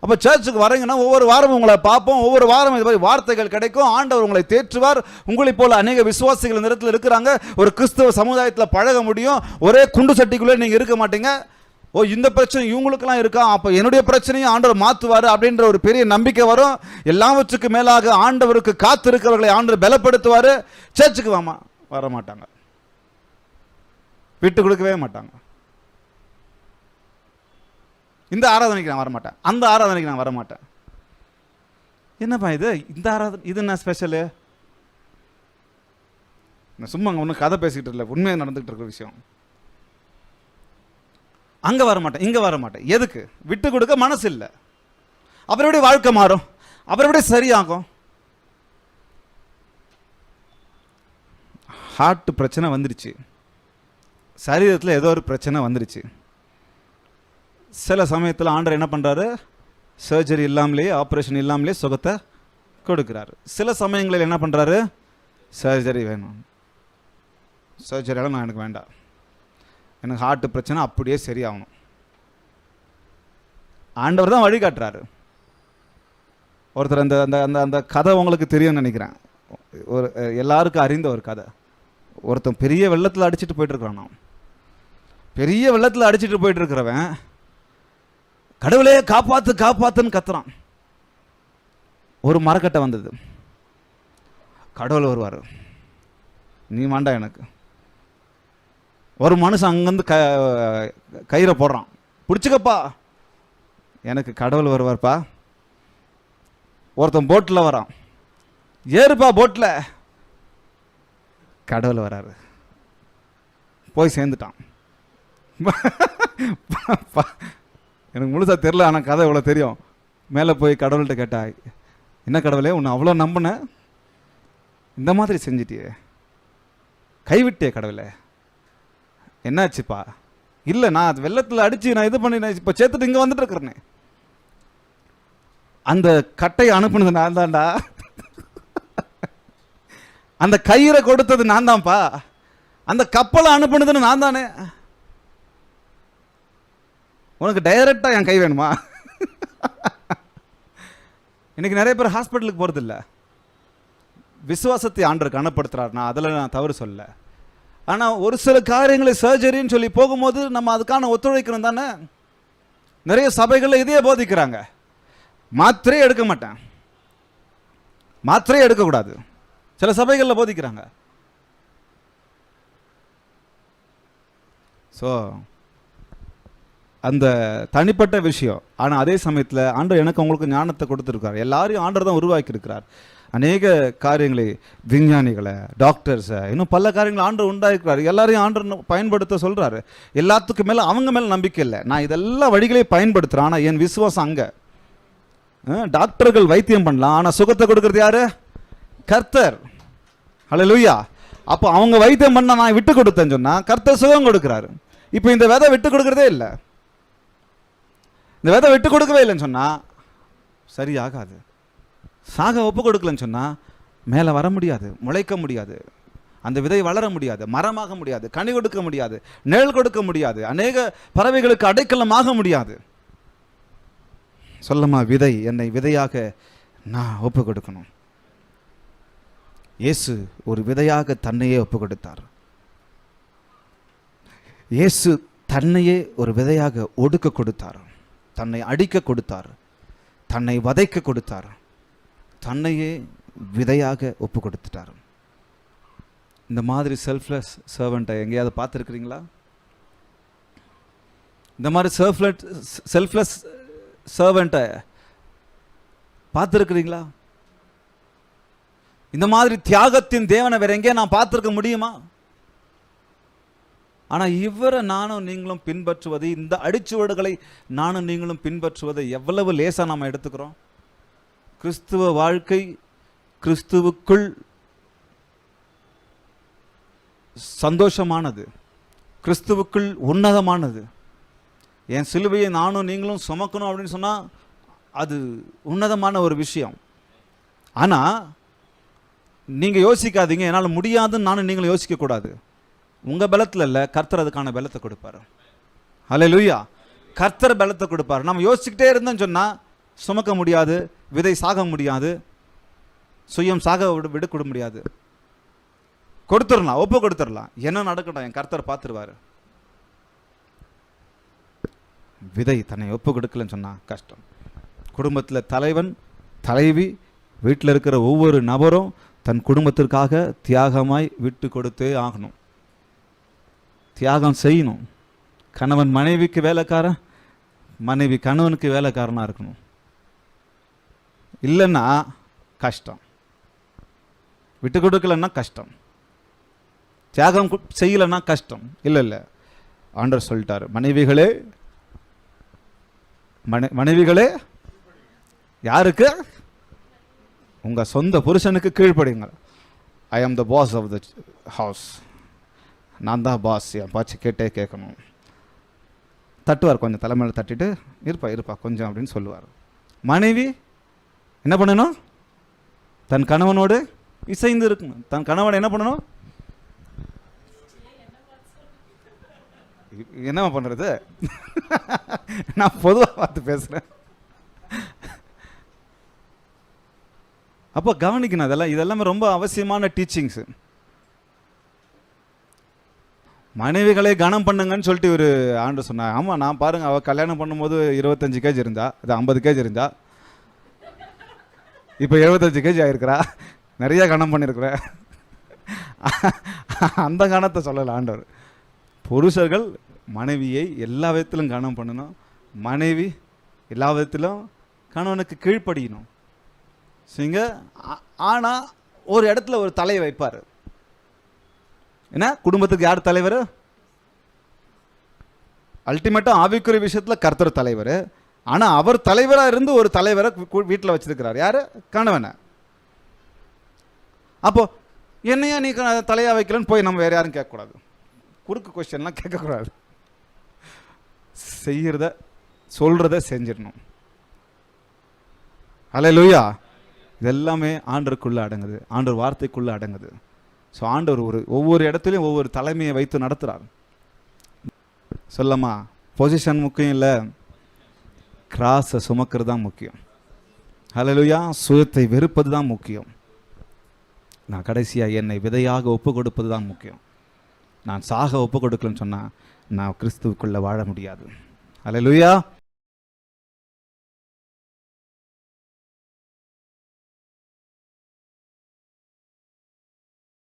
அப்போ சர்ச்சுக்கு வரீங்கன்னா ஒவ்வொரு வாரமும் உங்களை பார்ப்போம், ஒவ்வொரு வாரம் இது மாதிரி வார்த்தைகள் கிடைக்கும், ஆண்டவர் உங்களை தேற்றுவார். உங்களை போல அநேக விசுவாசிகள் இந்த இடத்துல இருக்கிறாங்க. ஒரு கிறிஸ்தவ சமுதாயத்தில் பழக முடியும். ஒரே குண்டு சட்டிக்குள்ளே நீங்கள் இருக்க மாட்டீங்க. ஓ, இந்த பிரச்சனை இவங்களுக்கெல்லாம் இருக்கா, அப்போ என்னுடைய பிரச்சனையும் ஆண்டவர் மாற்றுவார் அப்படின்ற ஒரு பெரிய நம்பிக்கை வரும். எல்லாவற்றுக்கு மேலாக ஆண்டவருக்கு காத்திருக்கிறவர்களை ஆண்டவர் பலப்படுத்துவார். சர்ச்சுக்கு வாமா, வர மாட்டாங்க, விட்டு கொடுக்கவே மாட்டாங்க. இந்த ஆராதனைக்கு நான் வரமாட்டேன், அந்த ஆராதனைக்கு நான் வரமாட்டேன். என்னப்பா இது, இந்த ஆராதனை இது என்ன ஸ்பெஷலு? சும்மா அங்கே ஒன்றும் கதை பேசிக்கிட்டு இல்லை, உண்மையாக நடந்துகிட்டு இருக்கிற விஷயம். அங்கே வரமாட்டேன், இங்கே வரமாட்டேன். எதுக்கு? விட்டு கொடுக்க மனசு இல்லை. அப்புறம் எப்படி வாழ்க்கை மாறும்? அப்புறம் எப்படி சரியாகும்? ஹார்ட் பிரச்சனை வந்துருச்சு, சரீரத்தில் ஏதோ ஒரு பிரச்சனை வந்துருச்சு. சில சமயத்தில் ஆண்டவர் என்ன பண்ணுறாரு? சர்ஜரி இல்லாமலே, ஆப்ரேஷன் இல்லாமலே சுகத்தை கொடுக்குறாரு. சில சமயங்களில் என்ன பண்ணுறாரு? சர்ஜரி வேணும், சர்ஜரியெல்லாம் நான் எனக்கு வேண்டாம், எனக்கு ஹார்ட் பிரச்சனை அப்படியே சரியாகணும். ஆண்டவர் தான் வழிகாட்டுறாரு. ஒருத்தர் அந்த அந்த அந்த கதை உங்களுக்கு தெரியும்னு நினைக்கிறேன். ஒரு எல்லாருக்கும் அறிந்த ஒரு கதை. ஒருத்தன் பெரிய வெள்ளத்தில் அடிச்சுட்டு போயிட்டுருக்கிறான். நான் பெரிய வெள்ளத்தில் அடிச்சுட்டு போயிட்டு இருக்கிறவன் கடவுளே காப்பாற்று காப்பாற்றுன்னு கத்துறான். ஒரு மரக்கட்டை வந்தது. கடவுள் வருவார், நீ வேண்டாம் எனக்கு. ஒரு மனுஷன் அங்கேருந்து கயிறை போடுறான், பிடிச்சிக்கப்பா, எனக்கு கடவுள் வருவார்ப்பா. ஒருத்தன் போட்டில் வரான், ஏறுப்பா போட்டில், கடவுள் வராரு, போய் சேர்ந்துட்டான். எனக்கு முழுசாக தெரில, ஆனால் கதை இவ்வளோ தெரியும். மேலே போய் கடவுள்கிட்ட கேட்டா, என்ன கடவுளே உன்னை அவ்வளோ நம்பினேன், இந்த மாதிரி செஞ்சிட்டியே, கைவிட்டே கடவுளே, என்னாச்சுப்பா? இல்லை, நான் அது வெள்ளத்தில் அடித்து நான் இது பண்ணி நான் இப்போ சேர்த்துட்டு இங்கே வந்துட்டு இருக்கிறேனே. அந்த கட்டையை அனுப்புனது நான் தான்டா, அந்த கயிறை கொடுத்தது நான் தான்ப்பா, அந்த கப்பலை அனுப்புனதுன்னு நான் தானே. உனக்கு டைரக்டாக என் கை வேணுமா? இன்னைக்கு நிறைய பேர் ஹாஸ்பிட்டலுக்கு போகிறது இல்லை. விசுவாசத்தை ஆண்டவர் கனப்படுத்துறாரு, நான் அதில் நான் தவறு சொல்ல. ஆனால் ஒரு சில காரியங்களை சர்ஜரின்னு சொல்லி போகும்போது நம்ம அதுக்கான ஒத்துழைக்கணும் தானே. நிறைய சபைகளில் இதையே போதிக்கிறாங்க. மாத்திரையே எடுக்க மாட்டேன், மாத்திரையே எடுக்கக்கூடாது, சில சபைகளில் போதிக்கிறாங்க. ஸோ அந்த தனிப்பட்ட விஷயம். ஆனால் அதே சமயத்தில் ஆண்டவர் எனக்கு உங்களுக்கு ஞானத்தை கொடுத்துருக்கார். எல்லாரையும் ஆண்டவர் தான் உருவாக்கியிருக்கிறார். அநேக காரியங்களை, விஞ்ஞானிகளை, டாக்டர்ஸை, இன்னும் பல காரியங்களை ஆண்டவர் உண்டாயிருக்கிறார். எல்லாரையும் ஆண்டவர் பயன்படுத்த சொல்கிறாரு. எல்லாத்துக்கும் மேலே அவங்க மேலே நம்பிக்கை இல்லை. நான் இதெல்லாம் வழிகளையும் பயன்படுத்துகிறேன், ஆனால் என் விசுவாசம் அங்கே. டாக்டர்கள் வைத்தியம் பண்ணலாம், ஆனால் சுகத்தை கொடுக்கறது யாரு? கர்த்தர். ஹல்லேலூயா. அப்போ அவங்க வைத்தியம் பண்ண நான் விட்டு கொடுத்தேன்னு சொன்னால் கர்த்தர் சுகம் கொடுக்குறாரு. இப்போ இந்த விதை விட்டு கொடுக்கறதே இல்லை. இந்த விதை விட்டு கொடுக்கவே இல்லைன்னு சொன்னால் சரியாகாது. சாக ஒப்பு கொடுக்கலன்னு சொன்னால் மேலே வர முடியாது, முளைக்க முடியாது, அந்த விதை வளர முடியாது, மரமாக முடியாது, கனி கொடுக்க முடியாது, நிழல் கொடுக்க முடியாது, அநேக பறவைகளுக்கு அடைக்கலமாக முடியாது. சொல்லமா, விதை, என்னை விதையாக நான் ஒப்பு கொடுக்கணும். இயேசு ஒரு விதையாக தன்னையே ஒப்பு கொடுத்தார். இயேசு தன்னையே ஒரு விதையாக ஒடுக்க கொடுத்தார், தன்னை அடிக்க கொடுத்தார், தன்னை வதைக்க கொடுத்தார், தன்னையே விதையாக ஒப்பு கொடுத்துட்டார். இந்த மாதிரி செல்ஃப்லெஸ் சர்வெண்ட்டை எங்கேயாவது பார்த்துருக்குறீங்களா? இந்த மாதிரி செல்ஃப்லெஸ் சர்வெண்ட்டை பார்த்துருக்குறீங்களா? இந்த மாதிரி தியாகத்தின் தேவனை வேற எங்கேயா நான் பார்த்துருக்க முடியுமா? ஆனால் இவரை நானும் நீங்களும் பின்பற்றுவது, இந்த அடிச்சுவடுகளை நானும் நீங்களும் பின்பற்றுவதை எவ்வளவு லேசாக நாம் எடுத்துக்கிறோம். கிறிஸ்துவ வாழ்க்கை கிறிஸ்துவுக்குள் சந்தோஷமானது, கிறிஸ்துவுக்குள் உன்னதமானது. என் சிலுவையை நானும் நீங்களும் சுமக்கணும் அப்படின்னு சொன்னால் அது உன்னதமான ஒரு விஷயம். ஆனால் நீங்கள் யோசிக்காதீங்க, என்னால் முடியாதுன்னு நானும் நீங்களும் யோசிக்கக்கூடாது. உங்கள் பலத்தில் இல்லை, கர்த்தர் அதுக்கான பலத்தை கொடுப்பார். ஹல்லேலூயா. கர்த்தர் பலத்தை கொடுப்பார். நம்ம யோசிச்சுக்கிட்டே இருந்தோம்னு சொன்னால் சுமக்க முடியாது, விதை சாக முடியாது, சுயம் சாக விட முடியாது. கொடுத்துடலாம், ஒப்பு கொடுத்துடலாம், என்ன நடக்கட்டும் என் கர்த்தர் பார்த்துருவார். விதை தன்னை ஒப்பு கொடுக்கலன்னு சொன்னால் கஷ்டம். குடும்பத்தில் தலைவன், தலைவி, வீட்டில் இருக்கிற ஒவ்வொரு நபரும் தன் குடும்பத்திற்காக தியாகமாய் விட்டு கொடுத்தே ஆகணும், தியாகம் செய்யணும். கணவன் மனைவிக்கு வேலைக்காரன், மனைவி கணவனுக்கு வேலைக்காரனாக இருக்கணும். இல்லைன்னா கஷ்டம், விட்டு கொடுக்கலன்னா கஷ்டம், தியாகம் செய்யலைன்னா கஷ்டம். இல்லை ஆண்டவர் சொல்லிட்டார், மனைவிகளே யாருக்கு? உங்கள் சொந்த புருஷனுக்கு கீழ்ப்படிங்க. ஐ ஆம் த பாஸ் ஆஃப் த ஹவுஸ். நான் தான் பாஸ், என் பாச்சு கேட்டே கேட்கணும். தட்டுவார், கொஞ்சம் தலைமையில் தட்டிட்டு இருப்பா கொஞ்சம் அப்படின்னு சொல்லுவார். மனைவி என்ன பண்ணணும்? தன் கணவனோடு இசைந்து இருக்கணும். தன் கணவனை என்ன பண்ணணும்? என்னவா பண்ணுறது? நான் பொதுவாக பார்த்து பேசுகிறேன். அப்போ கவனிக்கணும், இதெல்லாமே ரொம்ப அவசியமான டீச்சிங்ஸு. மனைவிகளை கனம் பண்ணுங்கன்னு சொல்லிட்டு ஒரு ஆண்டு சொன்னார். ஆமாம், நான் பாருங்கள், அவள் கல்யாணம் பண்ணும்போது 25 கேஜி இருந்தா, அது 50 கேஜி இருந்தா, இப்போ 75 கேஜி ஆகிருக்கிறா. நிறைய கனம் பண்ணியிருக்கிறேன். அந்த கணத்தை சொல்லலை ஆண்டவர். புருஷர்கள் மனைவியை எல்லா விதத்திலும் கனம் பண்ணணும், மனைவி எல்லா விதத்திலும் கணவனுக்கு கீழ்ப்படியணும். சரிங்க. ஆனால் ஒரு இடத்துல ஒரு தலை வைப்பார். என்ன? குடும்பத்துக்கு யார் தலைவர்? அல்டிமேட்டாக ஆவிக்குரிய விஷயத்தில் கர்த்தர் தலைவர். ஆனால் அவர் தலைவராக இருந்து ஒரு தலைவரை வீட்டில் வச்சிருக்கிறார். யார்? கணவனை. அப்போ என்னையா நீ தலையாக வைக்கலன்னு போய் நம்ம வேறு யாரும் கேட்கக்கூடாது, குறுக்கு கொஸ்டின்லாம் கேட்கக்கூடாது. செய்கிறத சொல்கிறத செஞ்சிடணும். ஹல்லேலூயா. இதெல்லாமே ஆண்டவருக்குள்ளே அடங்குது, ஆண்டவர் வார்த்தைக்குள்ளே அடங்குது. ஸோ ஆண்டவர் ஒவ்வொரு இடத்துலையும் ஒவ்வொரு தலைமையை வைத்து நடத்துகிறார். சொல்லமா, பொசிஷன் முக்கியம் இல்லை, கிராஸை சுமக்கிறது தான் முக்கியம். ஹல்லேலூயா. சுயத்தை வெறுப்பது தான் முக்கியம். நான் கடைசியாக என்னை விதையாக ஒப்பு கொடுப்பது தான் முக்கியம். நான் சாக ஒப்பு கொடுக்கலன்னு சொன்னால் நான் கிறிஸ்துவுக்குள்ளே வாழ முடியாது. ஹல்லேலூயா.